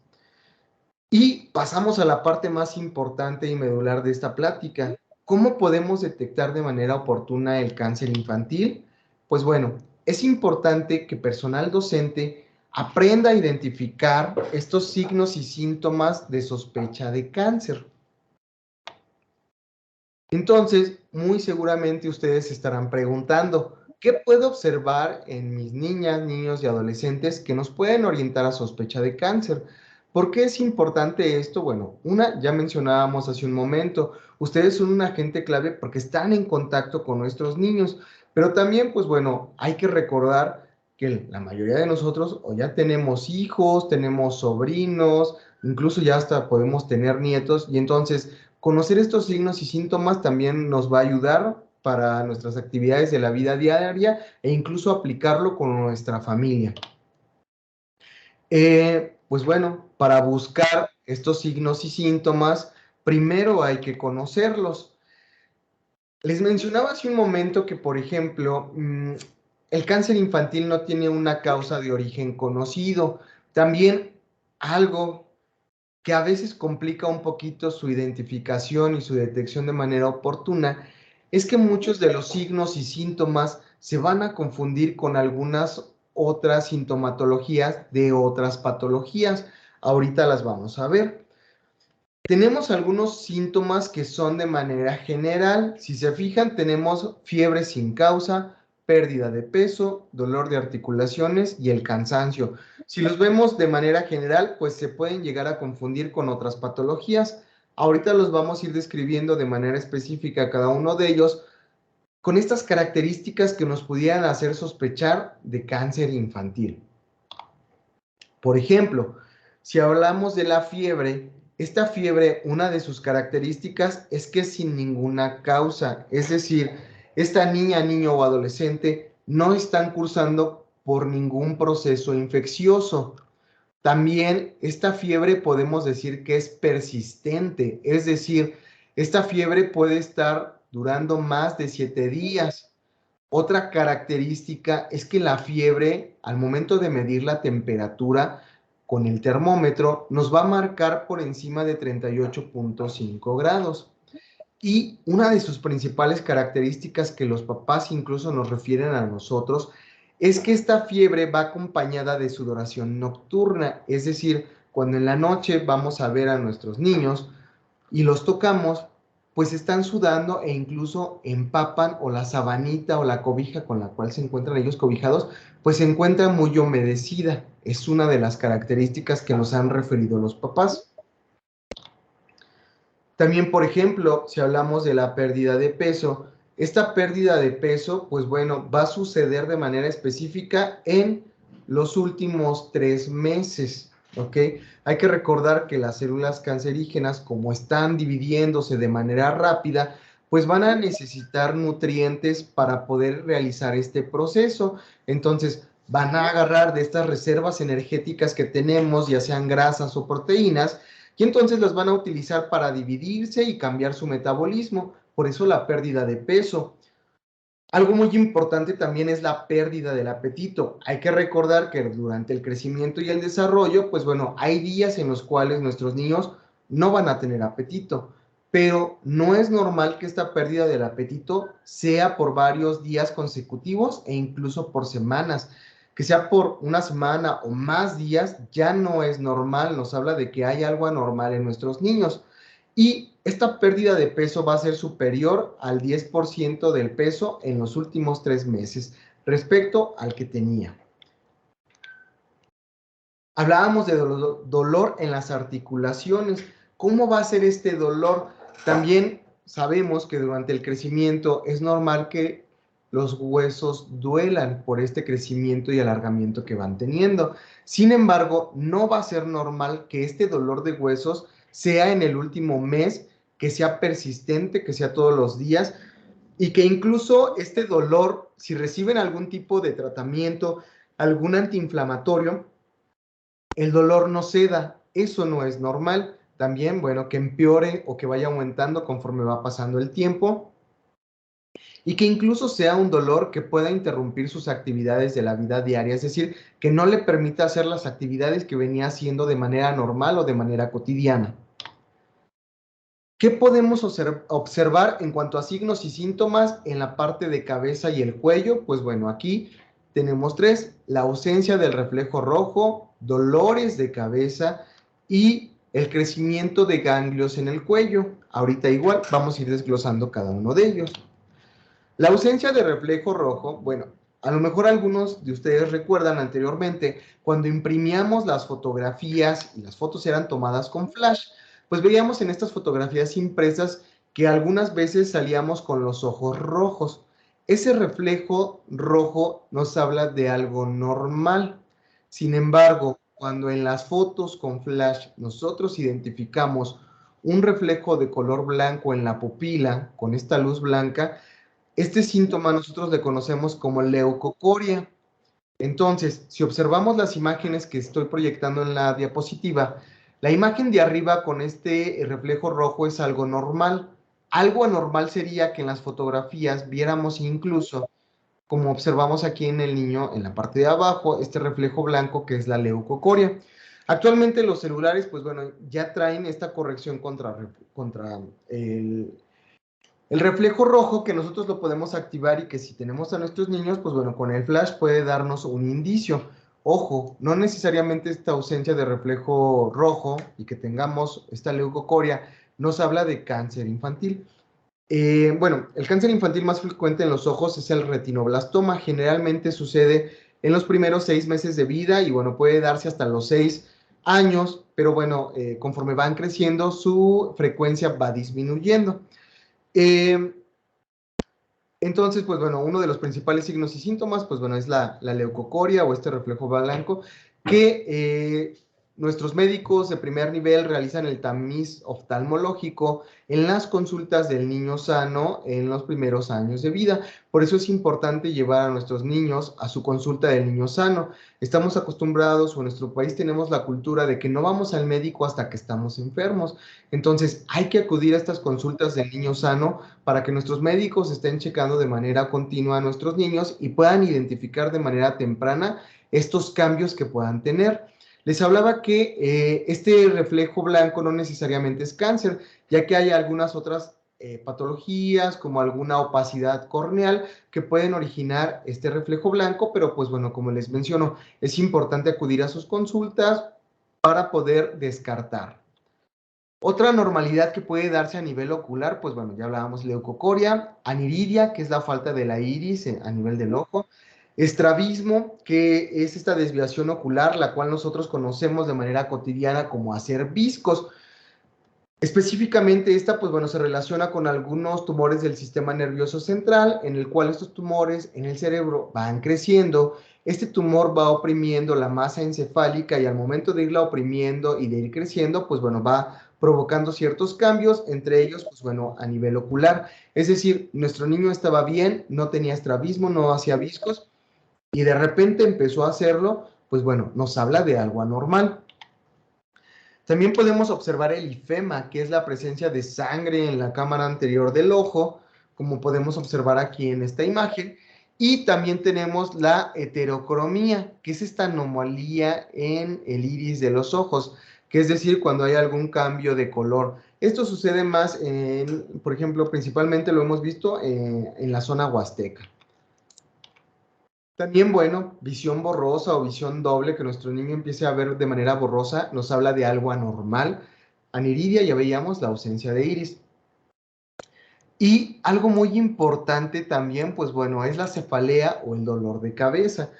Y pasamos a la parte más importante y medular de esta plática. ¿Cómo podemos detectar de manera oportuna el cáncer infantil? Pues bueno, es importante que personal docente aprenda a identificar estos signos y síntomas de sospecha de cáncer. Entonces, muy seguramente ustedes se estarán preguntando, ¿qué puedo observar en mis niñas, niños y adolescentes que nos pueden orientar a sospecha de cáncer? ¿Por qué es importante esto? Bueno, una, ya mencionábamos hace un momento, ustedes son un agente clave porque están en contacto con nuestros niños, pero también, pues bueno, hay que recordar que la mayoría de nosotros o ya tenemos hijos, tenemos sobrinos, incluso ya hasta podemos tener nietos, y entonces conocer estos signos y síntomas también nos va a ayudar para nuestras actividades de la vida diaria e incluso aplicarlo con nuestra familia. Pues bueno, para buscar estos signos y síntomas, primero hay que conocerlos. Les mencionaba hace un momento que, por ejemplo, el cáncer infantil no tiene una causa de origen conocido. También algo que a veces complica un poquito su identificación y su detección de manera oportuna, es que muchos de los signos y síntomas se van a confundir con algunas otras sintomatologías de otras patologías. Ahorita las vamos a ver. Tenemos algunos síntomas que son de manera general. Si se fijan, tenemos fiebre sin causa, pérdida de peso, dolor de articulaciones y el cansancio. Si los vemos de manera general, pues se pueden llegar a confundir con otras patologías. Ahorita los vamos a ir describiendo de manera específica cada uno de ellos con estas características que nos pudieran hacer sospechar de cáncer infantil. Por ejemplo, si hablamos de la fiebre, esta fiebre, una de sus características es que es sin ninguna causa, es decir, esta niña, niño o adolescente no están cursando por ningún proceso infeccioso. También esta fiebre podemos decir que es persistente, es decir, esta fiebre puede estar durando más de 7 días. Otra característica es que la fiebre, al momento de medir la temperatura con el termómetro, nos va a marcar por encima de 38.5 grados. Y una de sus principales características que los papás incluso nos refieren a nosotros es que esta fiebre va acompañada de sudoración nocturna, es decir, cuando en la noche vamos a ver a nuestros niños y los tocamos, pues están sudando e incluso empapan, o la sabanita o la cobija con la cual se encuentran ellos cobijados, pues se encuentra muy humedecida. Es una de las características que nos han referido los papás. También, por ejemplo, si hablamos de la pérdida de peso, esta pérdida de peso, pues bueno, va a suceder de manera específica en los últimos 3 meses, ¿ok? Hay que recordar que las células cancerígenas, como están dividiéndose de manera rápida, pues van a necesitar nutrientes para poder realizar este proceso. Entonces, van a agarrar de estas reservas energéticas que tenemos, ya sean grasas o proteínas, y entonces las van a utilizar para dividirse y cambiar su metabolismo. Por eso la pérdida de peso. Algo muy importante también es la pérdida del apetito. Hay que recordar que durante el crecimiento y el desarrollo, pues bueno, hay días en los cuales nuestros niños no van a tener apetito, pero no es normal que esta pérdida del apetito sea por varios días consecutivos e incluso por semanas. Que sea por una semana o más días ya no es normal, nos habla de que hay algo anormal en nuestros niños. Y esta pérdida de peso va a ser superior al 10% del peso en los últimos 3 meses respecto al que tenía. Hablábamos de dolor en las articulaciones. ¿Cómo va a ser este dolor? También sabemos que durante el crecimiento es normal que los huesos duelan por este crecimiento y alargamiento que van teniendo. Sin embargo, no va a ser normal que este dolor de huesos sea en el último mes, que sea persistente, que sea todos los días, y que incluso este dolor, si reciben algún tipo de tratamiento, algún antiinflamatorio, el dolor no ceda. Eso no es normal. También, bueno, que empeore o que vaya aumentando conforme va pasando el tiempo, y que incluso sea un dolor que pueda interrumpir sus actividades de la vida diaria, es decir, que no le permita hacer las actividades que venía haciendo de manera normal o de manera cotidiana. ¿Qué podemos observar en cuanto a signos y síntomas en la parte de cabeza y el cuello? Pues bueno, aquí tenemos 3: la ausencia del reflejo rojo, dolores de cabeza y el crecimiento de ganglios en el cuello. Ahorita igual vamos a ir desglosando cada uno de ellos. La ausencia de reflejo rojo, bueno, a lo mejor algunos de ustedes recuerdan anteriormente cuando imprimíamos las fotografías y las fotos eran tomadas con flash, pues veíamos en estas fotografías impresas que algunas veces salíamos con los ojos rojos. Ese reflejo rojo nos habla de algo normal. Sin embargo, cuando en las fotos con flash nosotros identificamos un reflejo de color blanco en la pupila con esta luz blanca, este síntoma nosotros le conocemos como leucocoria. Entonces, si observamos las imágenes que estoy proyectando en la diapositiva, la imagen de arriba con este reflejo rojo es algo normal. Algo anormal sería que en las fotografías viéramos incluso, como observamos aquí en el niño, en la parte de abajo, este reflejo blanco que es la leucocoria. Actualmente los celulares, pues bueno, ya traen esta corrección contra el reflejo rojo, que nosotros lo podemos activar y que si tenemos a nuestros niños, pues bueno, con el flash puede darnos un indicio. Ojo, no necesariamente esta ausencia de reflejo rojo y que tengamos esta leucocoria nos habla de cáncer infantil. Bueno, el cáncer infantil más frecuente en los ojos es el retinoblastoma. Generalmente sucede en los primeros 6 meses de vida y bueno, puede darse hasta los 6 años, pero bueno, conforme van creciendo, su frecuencia va disminuyendo. Entonces, pues bueno, uno de los principales signos y síntomas, pues bueno, es la leucocoria o este reflejo blanco, que nuestros médicos de primer nivel realizan el tamiz oftalmológico en las consultas del niño sano en los primeros años de vida. Por eso es importante llevar a nuestros niños a su consulta del niño sano. Estamos acostumbrados, o en nuestro país tenemos la cultura de que no vamos al médico hasta que estamos enfermos. Entonces, hay que acudir a estas consultas del niño sano para que nuestros médicos estén checando de manera continua a nuestros niños y puedan identificar de manera temprana estos cambios que puedan tener. Les hablaba que este reflejo blanco no necesariamente es cáncer, ya que hay algunas otras patologías como alguna opacidad corneal que pueden originar este reflejo blanco, pero pues bueno, como les menciono, es importante acudir a sus consultas para poder descartar. Otra anormalidad que puede darse a nivel ocular, pues bueno, ya hablábamos leucocoria, aniridia, que es la falta de la iris a nivel del ojo, estrabismo, que es esta desviación ocular, la cual nosotros conocemos de manera cotidiana como hacer viscos. Específicamente esta, pues bueno, se relaciona con algunos tumores del sistema nervioso central, en el cual estos tumores en el cerebro van creciendo. Este tumor va oprimiendo la masa encefálica y al momento de irla oprimiendo y de ir creciendo, pues bueno, va provocando ciertos cambios, entre ellos, pues bueno, a nivel ocular. Es decir, nuestro niño estaba bien, no tenía estrabismo, no hacía viscos, y de repente empezó a hacerlo, pues bueno, nos habla de algo anormal. También podemos observar el ifema, que es la presencia de sangre en la cámara anterior del ojo, como podemos observar aquí en esta imagen. Y también tenemos la heterocromía, que es esta anomalía en el iris de los ojos, que es decir, cuando hay algún cambio de color. Esto sucede más, por ejemplo, principalmente lo hemos visto en la zona huasteca. También, bueno, visión borrosa o visión doble, que nuestro niño empiece a ver de manera borrosa, nos habla de algo anormal. Aniridia, ya veíamos la ausencia de iris. Y algo muy importante también, pues bueno, es la cefalea o el dolor de cabeza.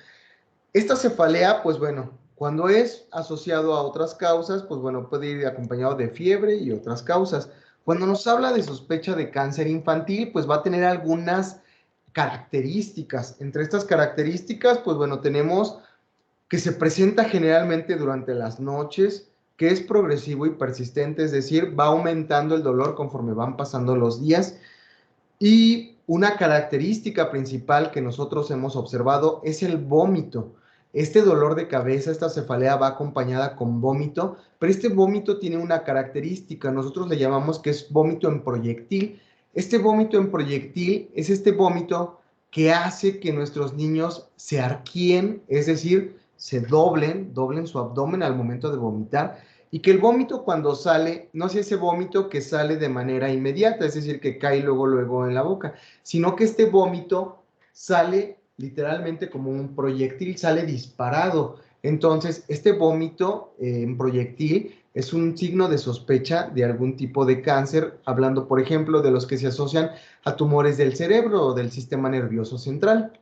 Esta cefalea, pues bueno, cuando es asociado a otras causas, pues bueno, puede ir acompañado de fiebre y otras causas. Cuando nos habla de sospecha de cáncer infantil, pues va a tener algunas características. Entre estas características, pues bueno, tenemos que se presenta generalmente durante las noches, que es progresivo y persistente, es decir, va aumentando el dolor conforme van pasando los días. Y una característica principal que nosotros hemos observado es el vómito. Este dolor de cabeza, esta cefalea va acompañada con vómito, pero este vómito tiene una característica, nosotros le llamamos que es vómito en proyectil. Este vómito en proyectil es este vómito que hace que nuestros niños se arqueen, es decir, se doblen su abdomen al momento de vomitar, y que el vómito cuando sale, no es ese vómito que sale de manera inmediata, es decir, que cae luego en la boca, sino que este vómito sale literalmente como un proyectil, sale disparado. Entonces, este vómito en proyectil es un signo de sospecha de algún tipo de cáncer, hablando, por ejemplo, de los que se asocian a tumores del cerebro o del sistema nervioso central.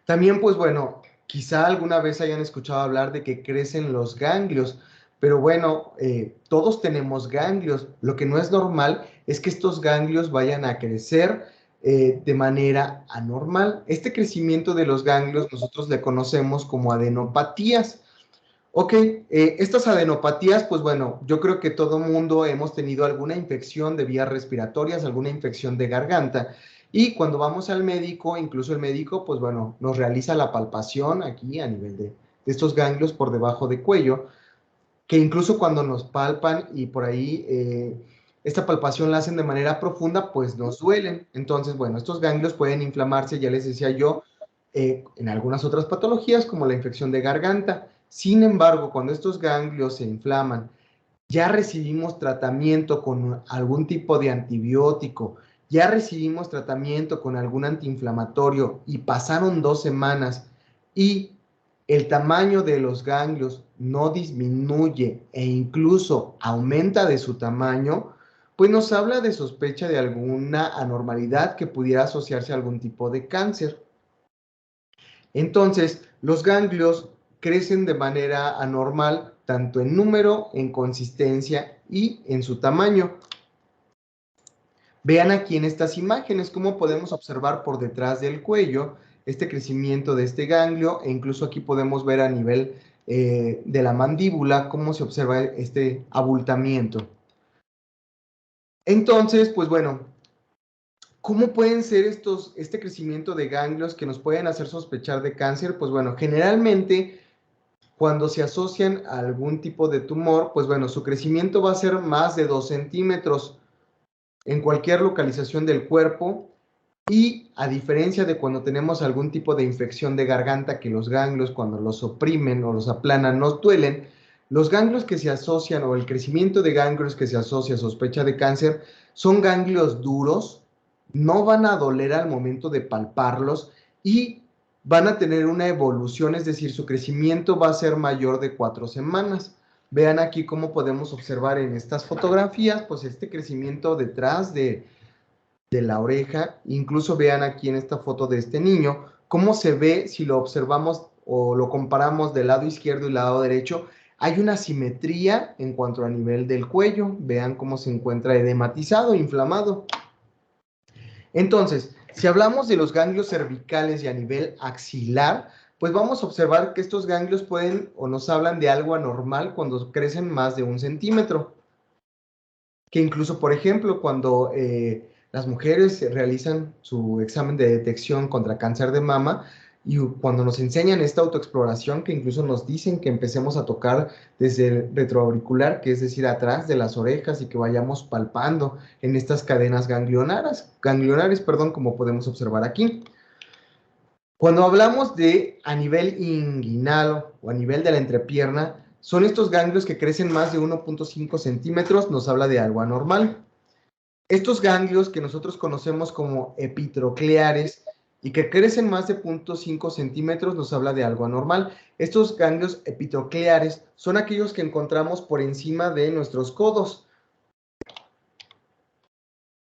También, pues bueno, quizá alguna vez hayan escuchado hablar de que crecen los ganglios, pero bueno, todos tenemos ganglios. Lo que no es normal es que estos ganglios vayan a crecer de manera anormal. Este crecimiento de los ganglios nosotros le conocemos como adenopatías. Ok, estas adenopatías, pues bueno, yo creo que todo mundo hemos tenido alguna infección de vías respiratorias, alguna infección de garganta. Y cuando vamos al médico, incluso el médico, pues bueno, nos realiza la palpación aquí a nivel de estos ganglios por debajo de cuello, que incluso cuando nos palpan y por ahí esta palpación la hacen de manera profunda, pues nos duelen. Entonces, bueno, estos ganglios pueden inflamarse, ya les decía yo, en algunas otras patologías como la infección de garganta. Sin embargo, cuando estos ganglios se inflaman, ya recibimos tratamiento con algún tipo de antibiótico, ya recibimos tratamiento con algún antiinflamatorio y pasaron 2 semanas y el tamaño de los ganglios no disminuye e incluso aumenta de su tamaño, pues nos habla de sospecha de alguna anormalidad que pudiera asociarse a algún tipo de cáncer. Entonces, los ganglios crecen de manera anormal, tanto en número, en consistencia y en su tamaño. Vean aquí en estas imágenes cómo podemos observar por detrás del cuello este crecimiento de este ganglio, e incluso aquí podemos ver a nivel de la mandíbula cómo se observa este abultamiento. Entonces, pues bueno, ¿cómo pueden ser este crecimiento de ganglios que nos pueden hacer sospechar de cáncer? Pues bueno, generalmente cuando se asocian a algún tipo de tumor, pues bueno, su crecimiento va a ser más de 2 centímetros en cualquier localización del cuerpo, y a diferencia de cuando tenemos algún tipo de infección de garganta, que los ganglios cuando los oprimen o los aplanan nos duelen, los ganglios que se asocian o el crecimiento de ganglios que se asocia a sospecha de cáncer son ganglios duros, no van a doler al momento de palparlos y van a tener una evolución, es decir, su crecimiento va a ser mayor de 4 semanas. Vean aquí cómo podemos observar en estas fotografías, pues este crecimiento detrás de la oreja. Incluso vean aquí en esta foto de este niño, cómo se ve si lo observamos o lo comparamos del lado izquierdo y lado derecho. Hay una simetría en cuanto a nivel del cuello. Vean cómo se encuentra edematizado, inflamado. Entonces, si hablamos de los ganglios cervicales y a nivel axilar, pues vamos a observar que estos ganglios pueden o nos hablan de algo anormal cuando crecen más de 1 centímetro. Que incluso, por ejemplo, cuando las mujeres realizan su examen de detección contra cáncer de mama y cuando nos enseñan esta autoexploración, que incluso nos dicen que empecemos a tocar desde el retroauricular, que es decir, atrás de las orejas y que vayamos palpando en estas cadenas ganglionares, perdón, como podemos observar aquí. Cuando hablamos de a nivel inguinal o a nivel de la entrepierna, son estos ganglios que crecen más de 1.5 centímetros, nos habla de algo anormal. Estos ganglios que nosotros conocemos como epitrocleares y que crecen más de 0.5 centímetros nos habla de algo anormal. Estos ganglios epitrocleares son aquellos que encontramos por encima de nuestros codos.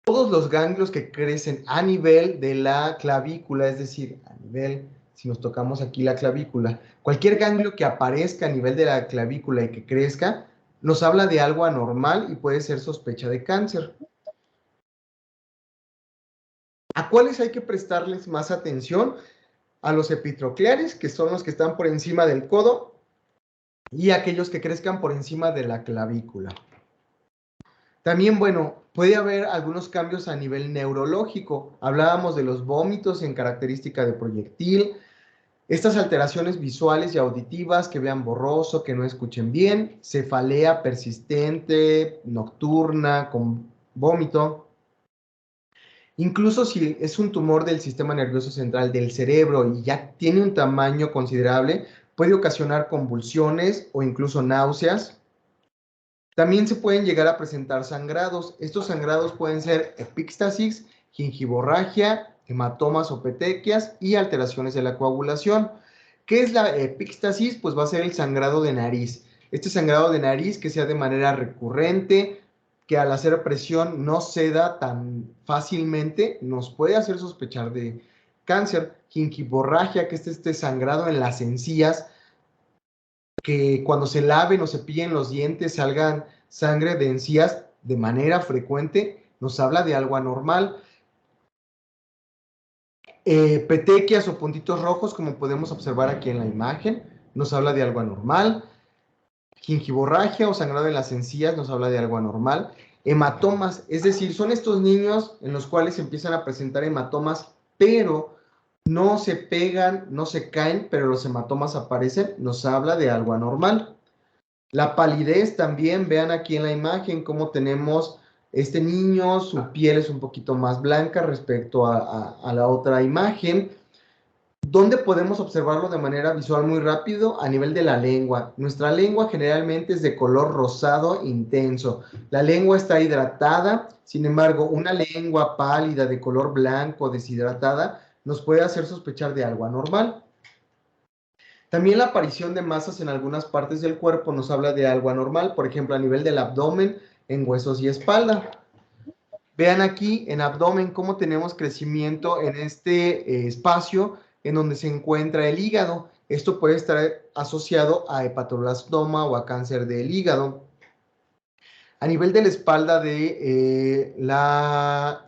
Todos los ganglios que crecen a nivel de la clavícula, es decir, a nivel, si nos tocamos aquí la clavícula, cualquier ganglio que aparezca a nivel de la clavícula y que crezca, nos habla de algo anormal y puede ser sospecha de cáncer. ¿A cuáles hay que prestarles más atención? A los epitrocleares, que son los que están por encima del codo, y aquellos que crezcan por encima de la clavícula. También, bueno, puede haber algunos cambios a nivel neurológico. Hablábamos de los vómitos en característica de proyectil, estas alteraciones visuales y auditivas, que vean borroso, que no escuchen bien, cefalea persistente, nocturna, con vómito. Incluso si es un tumor del sistema nervioso central del cerebro y ya tiene un tamaño considerable, puede ocasionar convulsiones o incluso náuseas. También se pueden llegar a presentar sangrados. Estos sangrados pueden ser epíxtasis, gingivorragia, hematomas o petequias y alteraciones de la coagulación. ¿Qué es la epíxtasis? Pues va a ser el sangrado de nariz. Este sangrado de nariz que sea de manera recurrente, que al hacer presión no ceda tan fácilmente, nos puede hacer sospechar de cáncer. Gingivorragia, que es este sangrado en las encías, que cuando se laven o se cepillen los dientes salgan sangre de encías de manera frecuente, nos habla de algo anormal. Petequias o puntitos rojos, como podemos observar aquí en la imagen, nos habla de algo anormal. Gingivorragia o sangrado en las encías nos habla de algo anormal. Hematomas, es decir, son estos niños en los cuales empiezan a presentar hematomas, pero no se pegan, no se caen, pero los hematomas aparecen, nos habla de algo anormal. La palidez también, vean aquí en la imagen cómo tenemos este niño, su piel es un poquito más blanca respecto a la otra imagen. ¿Dónde podemos observarlo de manera visual muy rápido? A nivel de la lengua. Nuestra lengua generalmente es de color rosado intenso. La lengua está hidratada, sin embargo, una lengua pálida de color blanco, deshidratada, nos puede hacer sospechar de algo anormal. También la aparición de masas en algunas partes del cuerpo nos habla de algo anormal, por ejemplo, a nivel del abdomen, en huesos y espalda. Vean aquí en abdomen cómo tenemos crecimiento en este espacio en donde se encuentra el hígado. Esto puede estar asociado a hepatoblastoma o a cáncer del hígado. A nivel de la espalda de la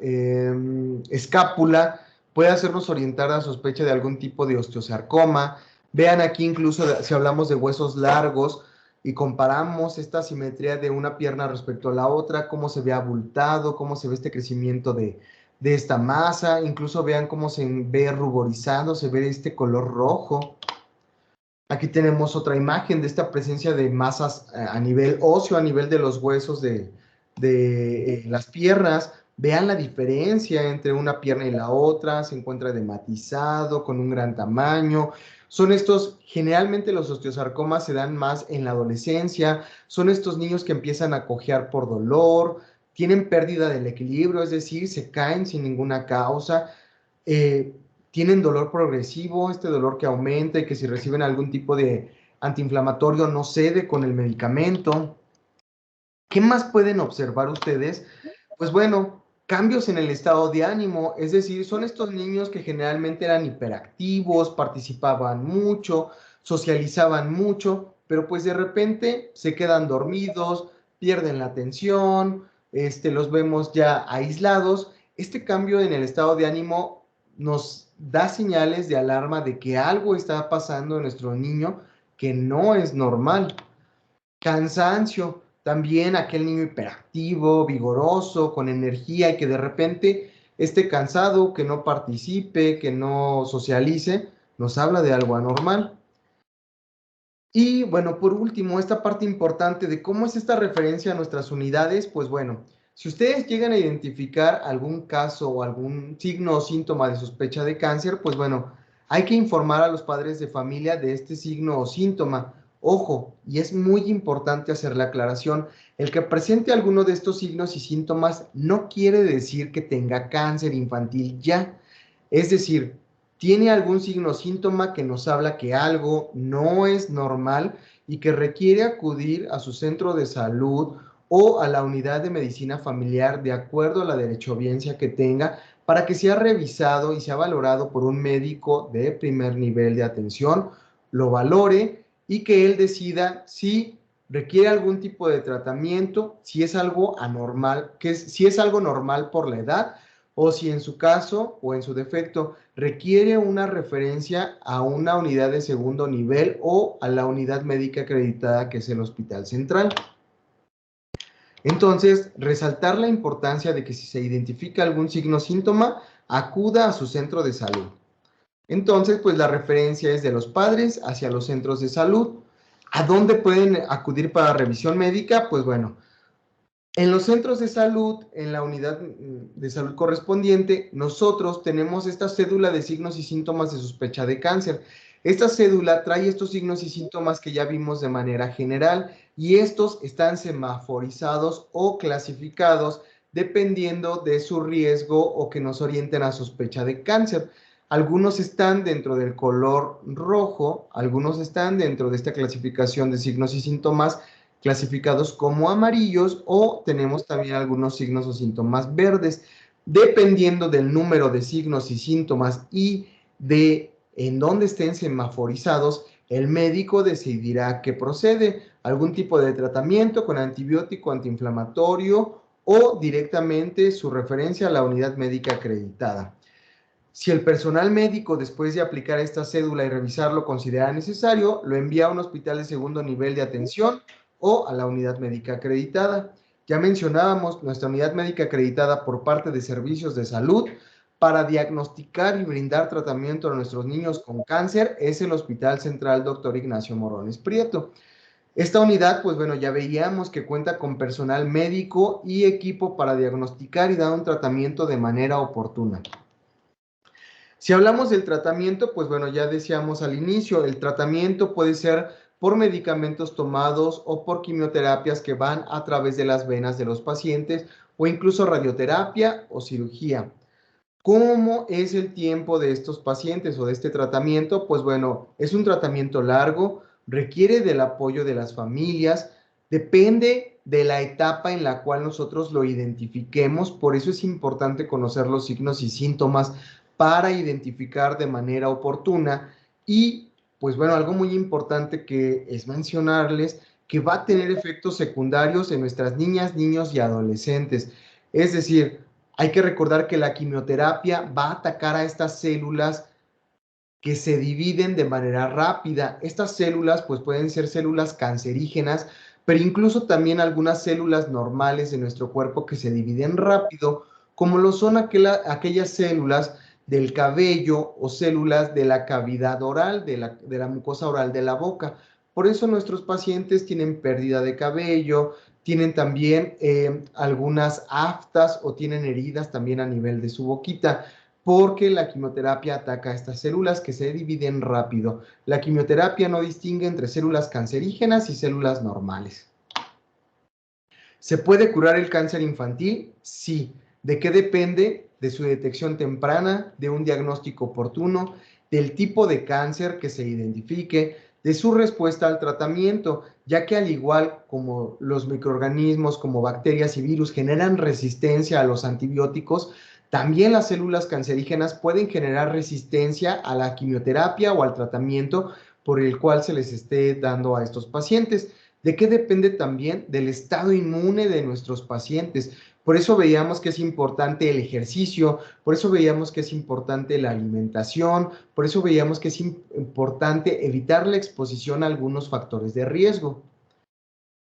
escápula, puede hacernos orientar a sospecha de algún tipo de osteosarcoma. Vean aquí incluso si hablamos de huesos largos y comparamos esta simetría de una pierna respecto a la otra, cómo se ve abultado, cómo se ve este crecimiento de esta masa. Incluso vean cómo se ve ruborizado, se ve este color rojo. Aquí tenemos otra imagen de esta presencia de masas a nivel óseo, a nivel de los huesos de las piernas. Vean la diferencia entre una pierna y la otra, se encuentra edematizado, con un gran tamaño. Son estos, generalmente los osteosarcomas se dan más en la adolescencia, son estos niños que empiezan a cojear por dolor, tienen pérdida del equilibrio, es decir, se caen sin ninguna causa. Tienen dolor progresivo, este dolor que aumenta y que si reciben algún tipo de antiinflamatorio no cede con el medicamento. ¿Qué más pueden observar ustedes? Pues bueno, cambios en el estado de ánimo, es decir, son estos niños que generalmente eran hiperactivos, participaban mucho, socializaban mucho, pero pues de repente se quedan dormidos, pierden la atención, los vemos ya aislados. Este cambio en el estado de ánimo nos da señales de alarma de que algo está pasando en nuestro niño que no es normal. Cansancio, también aquel niño hiperactivo, vigoroso, con energía y que de repente esté cansado, que no participe, que no socialice, nos habla de algo anormal. Y bueno, por último, esta parte importante de cómo es esta referencia a nuestras unidades, pues bueno, si ustedes llegan a identificar algún caso o algún signo o síntoma de sospecha de cáncer, pues bueno, hay que informar a los padres de familia de este signo o síntoma. Ojo, y es muy importante hacer la aclaración, el que presente alguno de estos signos y síntomas no quiere decir que tenga cáncer infantil ya. Es decir, tiene algún signo o síntoma que nos habla que algo no es normal y que requiere acudir a su centro de salud o a la unidad de medicina familiar de acuerdo a la derechohabiencia que tenga para que sea revisado y sea valorado por un médico de primer nivel de atención, lo valore y que él decida si requiere algún tipo de tratamiento, si es algo anormal, si es algo normal por la edad o si en su caso o en su defecto requiere una referencia a una unidad de segundo nivel o a la unidad médica acreditada que es el Hospital Central. Entonces, resaltar la importancia de que si se identifica algún signo o síntoma, acuda a su centro de salud. Entonces, pues la referencia es de los padres hacia los centros de salud. ¿A dónde pueden acudir para revisión médica? Pues bueno, en los centros de salud, en la unidad de salud correspondiente, nosotros tenemos esta cédula de signos y síntomas de sospecha de cáncer. Esta cédula trae estos signos y síntomas que ya vimos de manera general y estos están semaforizados o clasificados dependiendo de su riesgo o que nos orienten a sospecha de cáncer. Algunos están dentro del color rojo, algunos están dentro de esta clasificación de signos y síntomas clasificados como amarillos o tenemos también algunos signos o síntomas verdes. Dependiendo del número de signos y síntomas y de en dónde estén semaforizados, el médico decidirá que procede algún tipo de tratamiento con antibiótico, antiinflamatorio o directamente su referencia a la unidad médica acreditada. Si el personal médico, después de aplicar esta cédula y revisarlo, considera necesario, lo envía a un hospital de segundo nivel de atención o a la unidad médica acreditada. Ya mencionábamos nuestra unidad médica acreditada por parte de servicios de salud para diagnosticar y brindar tratamiento a nuestros niños con cáncer es el Hospital Central Dr. Ignacio Morones Prieto. Esta unidad, pues bueno, ya veíamos que cuenta con personal médico y equipo para diagnosticar y dar un tratamiento de manera oportuna. Si hablamos del tratamiento, pues bueno, ya decíamos al inicio, el tratamiento puede ser por medicamentos tomados o por quimioterapias que van a través de las venas de los pacientes o incluso radioterapia o cirugía. ¿Cómo es el tiempo de estos pacientes o de este tratamiento? Pues bueno, es un tratamiento largo, requiere del apoyo de las familias, depende de la etapa en la cual nosotros lo identifiquemos, por eso es importante conocer los signos y síntomas para identificar de manera oportuna y pues bueno, algo muy importante que es mencionarles que va a tener efectos secundarios en nuestras niñas, niños y adolescentes. Es decir, hay que recordar que la quimioterapia va a atacar a estas células que se dividen de manera rápida. Estas células pues pueden ser células cancerígenas, pero incluso también algunas células normales de nuestro cuerpo que se dividen rápido, como lo son aquellas células del cabello o células de la cavidad oral, de la mucosa oral de la boca. Por eso nuestros pacientes tienen pérdida de cabello, tienen también algunas aftas o tienen heridas también a nivel de su boquita, porque la quimioterapia ataca a estas células que se dividen rápido. La quimioterapia no distingue entre células cancerígenas y células normales. ¿Se puede curar el cáncer infantil? Sí. ¿De qué depende? De su detección temprana, de un diagnóstico oportuno, del tipo de cáncer que se identifique, de su respuesta al tratamiento, ya que al igual como los microorganismos como bacterias y virus generan resistencia a los antibióticos, también las células cancerígenas pueden generar resistencia a la quimioterapia o al tratamiento por el cual se les esté dando a estos pacientes. ¿De qué depende también? Del estado inmune de nuestros pacientes. Por eso veíamos que es importante el ejercicio, por eso veíamos que es importante la alimentación, por eso veíamos que es importante evitar la exposición a algunos factores de riesgo.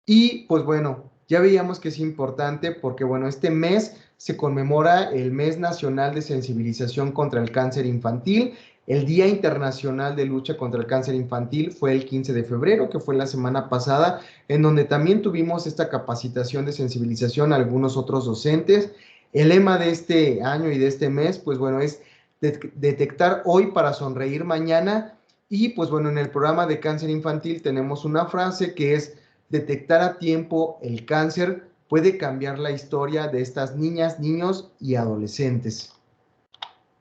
Y pues bueno, ya veíamos que es importante porque bueno, este mes se conmemora el Mes Nacional de Sensibilización contra el Cáncer Infantil. El Día Internacional de Lucha contra el Cáncer Infantil fue el 15 de febrero, que fue la semana pasada, en donde también tuvimos esta capacitación de sensibilización a algunos otros docentes. El lema de este año y de este mes, pues bueno, es detectar hoy para sonreír mañana. Y pues bueno, en el programa de cáncer infantil tenemos una frase que es: detectar a tiempo el cáncer puede cambiar la historia de estas niñas, niños y adolescentes.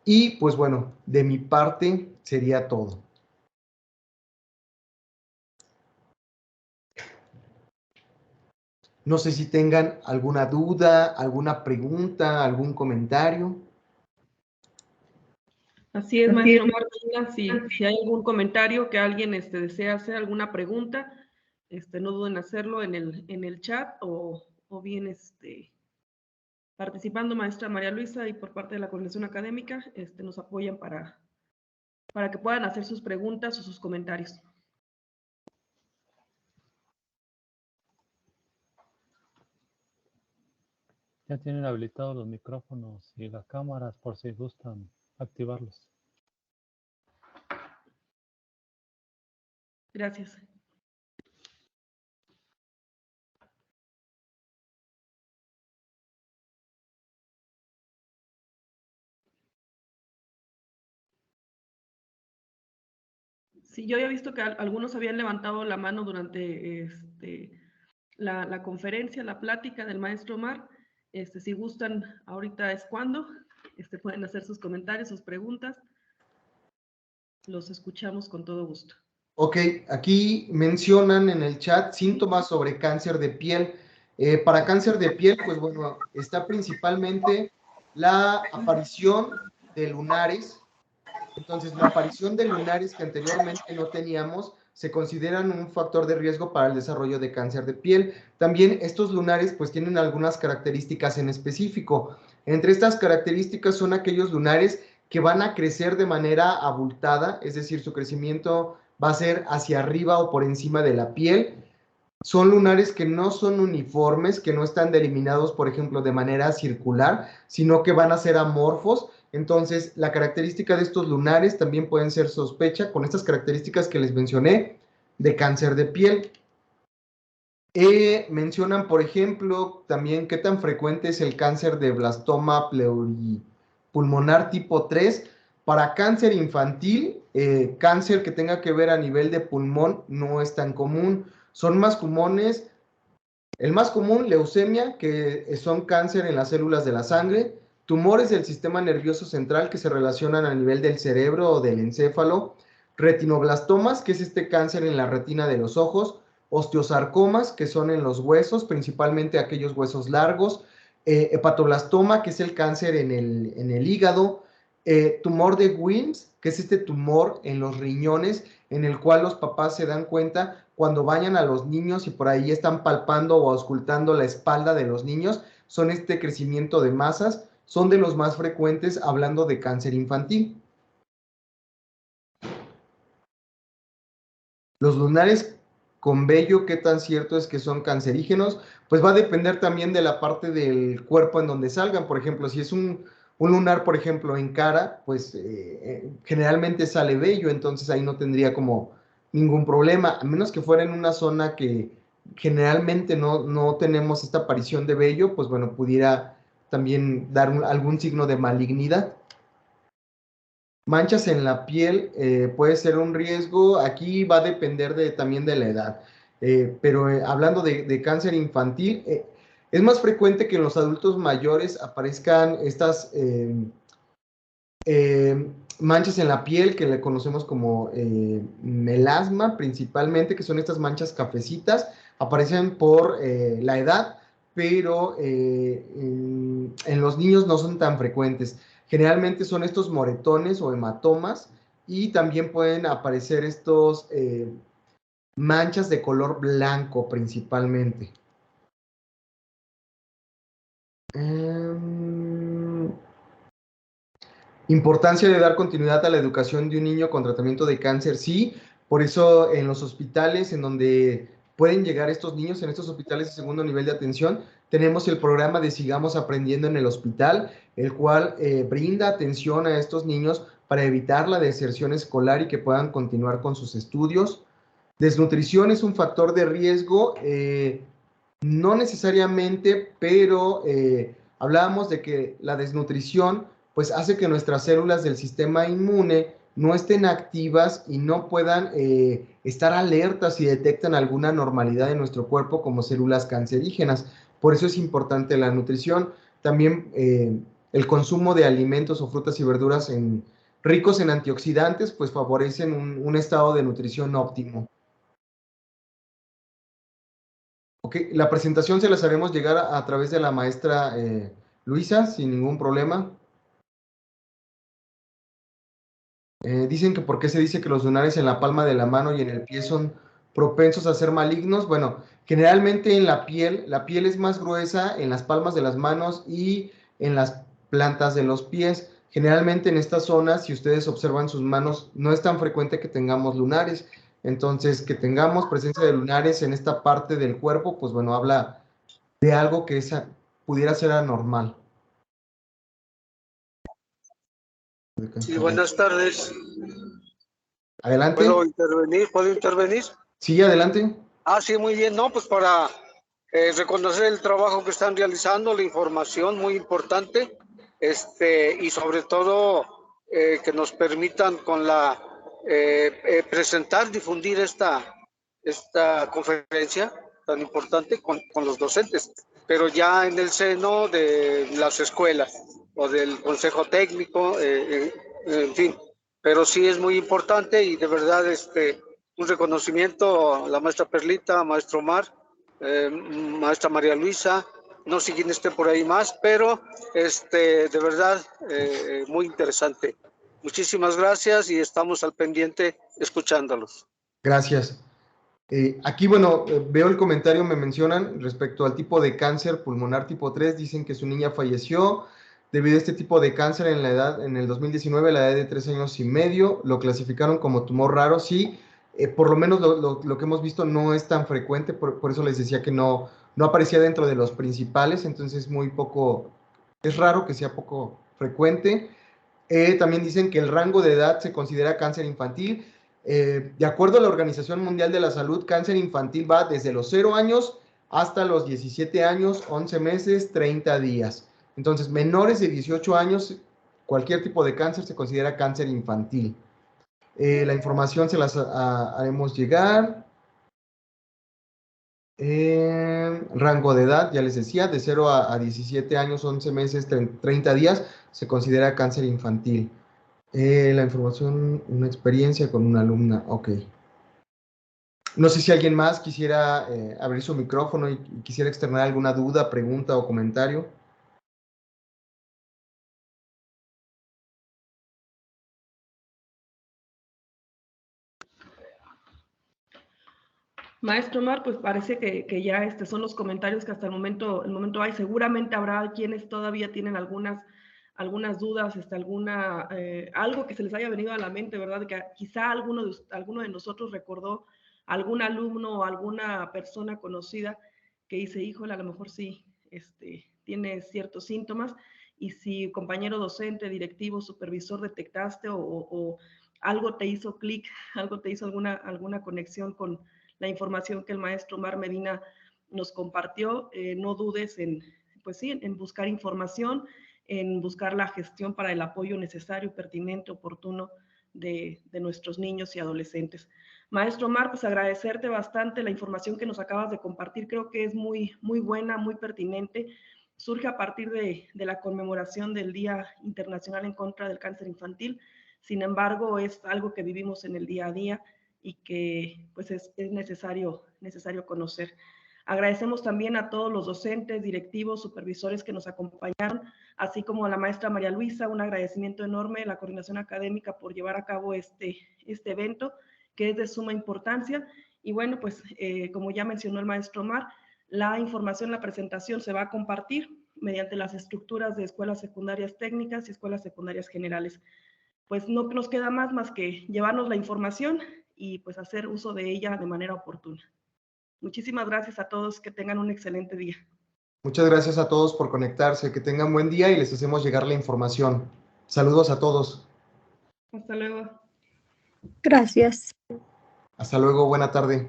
Y pues bueno, de mi parte sería todo. No sé si tengan alguna duda, alguna pregunta, algún comentario. Así es, maestro Martín, si hay algún comentario que alguien desea hacer, alguna pregunta, no duden en hacerlo en el chat o bien participando maestra María Luisa y por parte de la coordinación académica nos apoyan para que puedan hacer sus preguntas o sus comentarios. Ya tienen habilitados los micrófonos y las cámaras por si gustan activarlos. Gracias. Sí, yo había visto que algunos habían levantado la mano durante la conferencia, la plática del maestro Omar. Si gustan, ahorita es cuando. Pueden hacer sus comentarios, sus preguntas. Los escuchamos con todo gusto. Ok, aquí mencionan en el chat síntomas sobre cáncer de piel. Para cáncer de piel, pues bueno, está principalmente la aparición de lunares. Entonces, la aparición de lunares que anteriormente no teníamos se consideran un factor de riesgo para el desarrollo de cáncer de piel. También estos lunares pues tienen algunas características en específico. Entre estas características son aquellos lunares que van a crecer de manera abultada, es decir, su crecimiento va a ser hacia arriba o por encima de la piel. Son lunares que no son uniformes, que no están delimitados, por ejemplo, de manera circular, sino que van a ser amorfos. Entonces, la característica de estos lunares también pueden ser sospecha con estas características que les mencioné de cáncer de piel. Mencionan, por ejemplo, también qué tan frecuente es el cáncer de blastoma pleuripulmonar tipo 3. Para cáncer infantil, cáncer que tenga que ver a nivel de pulmón no es tan común. Son más comunes, el más común, leucemia, que son cáncer en las células de la sangre, tumores del sistema nervioso central que se relacionan a nivel del cerebro o del encéfalo, retinoblastomas, que es este cáncer en la retina de los ojos, osteosarcomas, que son en los huesos, principalmente aquellos huesos largos, hepatoblastoma, que es el cáncer en el hígado, tumor de Wilms, que es este tumor en los riñones, en el cual los papás se dan cuenta cuando bañan a los niños y por ahí están palpando o auscultando la espalda de los niños, son este crecimiento de masas, son de los más frecuentes hablando de cáncer infantil. Los lunares con vello, ¿qué tan cierto es que son cancerígenos? Pues va a depender también de la parte del cuerpo en donde salgan. Por ejemplo, si es un lunar, por ejemplo, en cara, pues generalmente sale vello, entonces ahí no tendría como ningún problema, a menos que fuera en una zona que generalmente no tenemos esta aparición de vello, pues bueno, pudiera también dar algún signo de malignidad. Manchas en la piel puede ser un riesgo, aquí va a depender también de la edad, pero hablando de cáncer infantil, es más frecuente que en los adultos mayores aparezcan estas manchas en la piel que le conocemos como melasma principalmente, que son estas manchas cafecitas, aparecen por la edad, pero en los niños no son tan frecuentes. Generalmente son estos moretones o hematomas y también pueden aparecer estos manchas de color blanco principalmente. Importancia de dar continuidad a la educación de un niño con tratamiento de cáncer, sí. Por eso en los hospitales en donde pueden llegar estos niños, en estos hospitales de segundo nivel de atención, tenemos el programa de Sigamos Aprendiendo en el Hospital, el cual brinda atención a estos niños para evitar la deserción escolar y que puedan continuar con sus estudios. Desnutrición es un factor de riesgo, no necesariamente, pero hablábamos de que la desnutrición pues hace que nuestras células del sistema inmune no estén activas y no puedan estar alertas si detectan alguna anormalidad en nuestro cuerpo como células cancerígenas. Por eso es importante la nutrición. También el consumo de alimentos o frutas y verduras ricos en antioxidantes pues favorecen un estado de nutrición óptimo. Ok, la presentación se las haremos llegar a través de la maestra Luisa, sin ningún problema. Dicen que por qué se dice que los lunares en la palma de la mano y en el pie son propensos a ser malignos. Bueno, generalmente en la piel es más gruesa en las palmas de las manos y en las plantas de los pies. Generalmente en estas zonas, si ustedes observan sus manos, no es tan frecuente que tengamos lunares. Entonces, que tengamos presencia de lunares en esta parte del cuerpo, pues bueno, habla de algo que pudiera ser anormal. Sí, buenas tardes. Adelante. ¿Puedo intervenir? ¿Puedo intervenir? Sí, adelante. Sí, muy bien. No, pues para reconocer el trabajo que están realizando, la información muy importante, y sobre todo que nos permitan con la presentar, difundir esta conferencia tan importante con los docentes, pero ya en el seno de las escuelas o del consejo técnico, en fin, pero sí es muy importante y de verdad un reconocimiento a la maestra Perlita, maestro Omar, maestra María Luisa, no sé quién esté por ahí más, pero de verdad muy interesante. Muchísimas gracias y estamos al pendiente escuchándolos. Gracias. Aquí, bueno, veo el comentario, me mencionan respecto al tipo de cáncer pulmonar tipo 3, dicen que su niña falleció debido a este tipo de cáncer en el 2019, a la edad de 3 años y medio, lo clasificaron como tumor raro, sí, por lo menos lo que hemos visto no es tan frecuente, por eso les decía que no aparecía dentro de los principales, entonces muy poco, es raro que sea poco frecuente. También dicen que el rango de edad se considera cáncer infantil. De acuerdo a la Organización Mundial de la Salud, cáncer infantil va desde los 0 años hasta los 17 años, 11 meses, 30 días. Entonces, menores de 18 años, cualquier tipo de cáncer se considera cáncer infantil. La información se las haremos llegar. Rango de edad, ya les decía, de 0 a 17 años, 11 meses, 30 días, se considera cáncer infantil. La información, una experiencia con una alumna, ok. No sé si alguien más quisiera abrir su micrófono y quisiera externar alguna duda, pregunta o comentario. Maestro Omar, pues parece que ya son los comentarios que hasta el momento hay. Seguramente habrá quienes todavía tienen algunas dudas, algo que se les haya venido a la mente, ¿verdad? Que quizá alguno de nosotros recordó algún alumno o alguna persona conocida que dice, híjole, a lo mejor sí, tiene ciertos síntomas, y si compañero docente, directivo, supervisor detectaste o algo te hizo clic, algo te hizo alguna conexión con la información que el maestro Omar Medina nos compartió, no dudes en buscar información, en buscar la gestión para el apoyo necesario, pertinente, oportuno de nuestros niños y adolescentes. Maestro Omar, pues agradecerte bastante la información que nos acabas de compartir, creo que es muy, muy buena, muy pertinente, surge a partir de la conmemoración del Día Internacional en contra del Cáncer Infantil. Sin embargo, es algo que vivimos en el día a día y que pues es necesario conocer. Agradecemos también a todos los docentes, directivos, supervisores que nos acompañaron, así como a la maestra María Luisa, un agradecimiento enorme a la coordinación académica por llevar a cabo este evento, que es de suma importancia. Y bueno, pues como ya mencionó el maestro Omar, la información, la presentación se va a compartir mediante las estructuras de escuelas secundarias técnicas y escuelas secundarias generales. Pues no nos queda más que llevarnos la información y pues hacer uso de ella de manera oportuna. Muchísimas gracias a todos, que tengan un excelente día. Muchas gracias a todos por conectarse, que tengan buen día y les hacemos llegar la información. Saludos a todos. Hasta luego. Gracias. Hasta luego, buena tarde.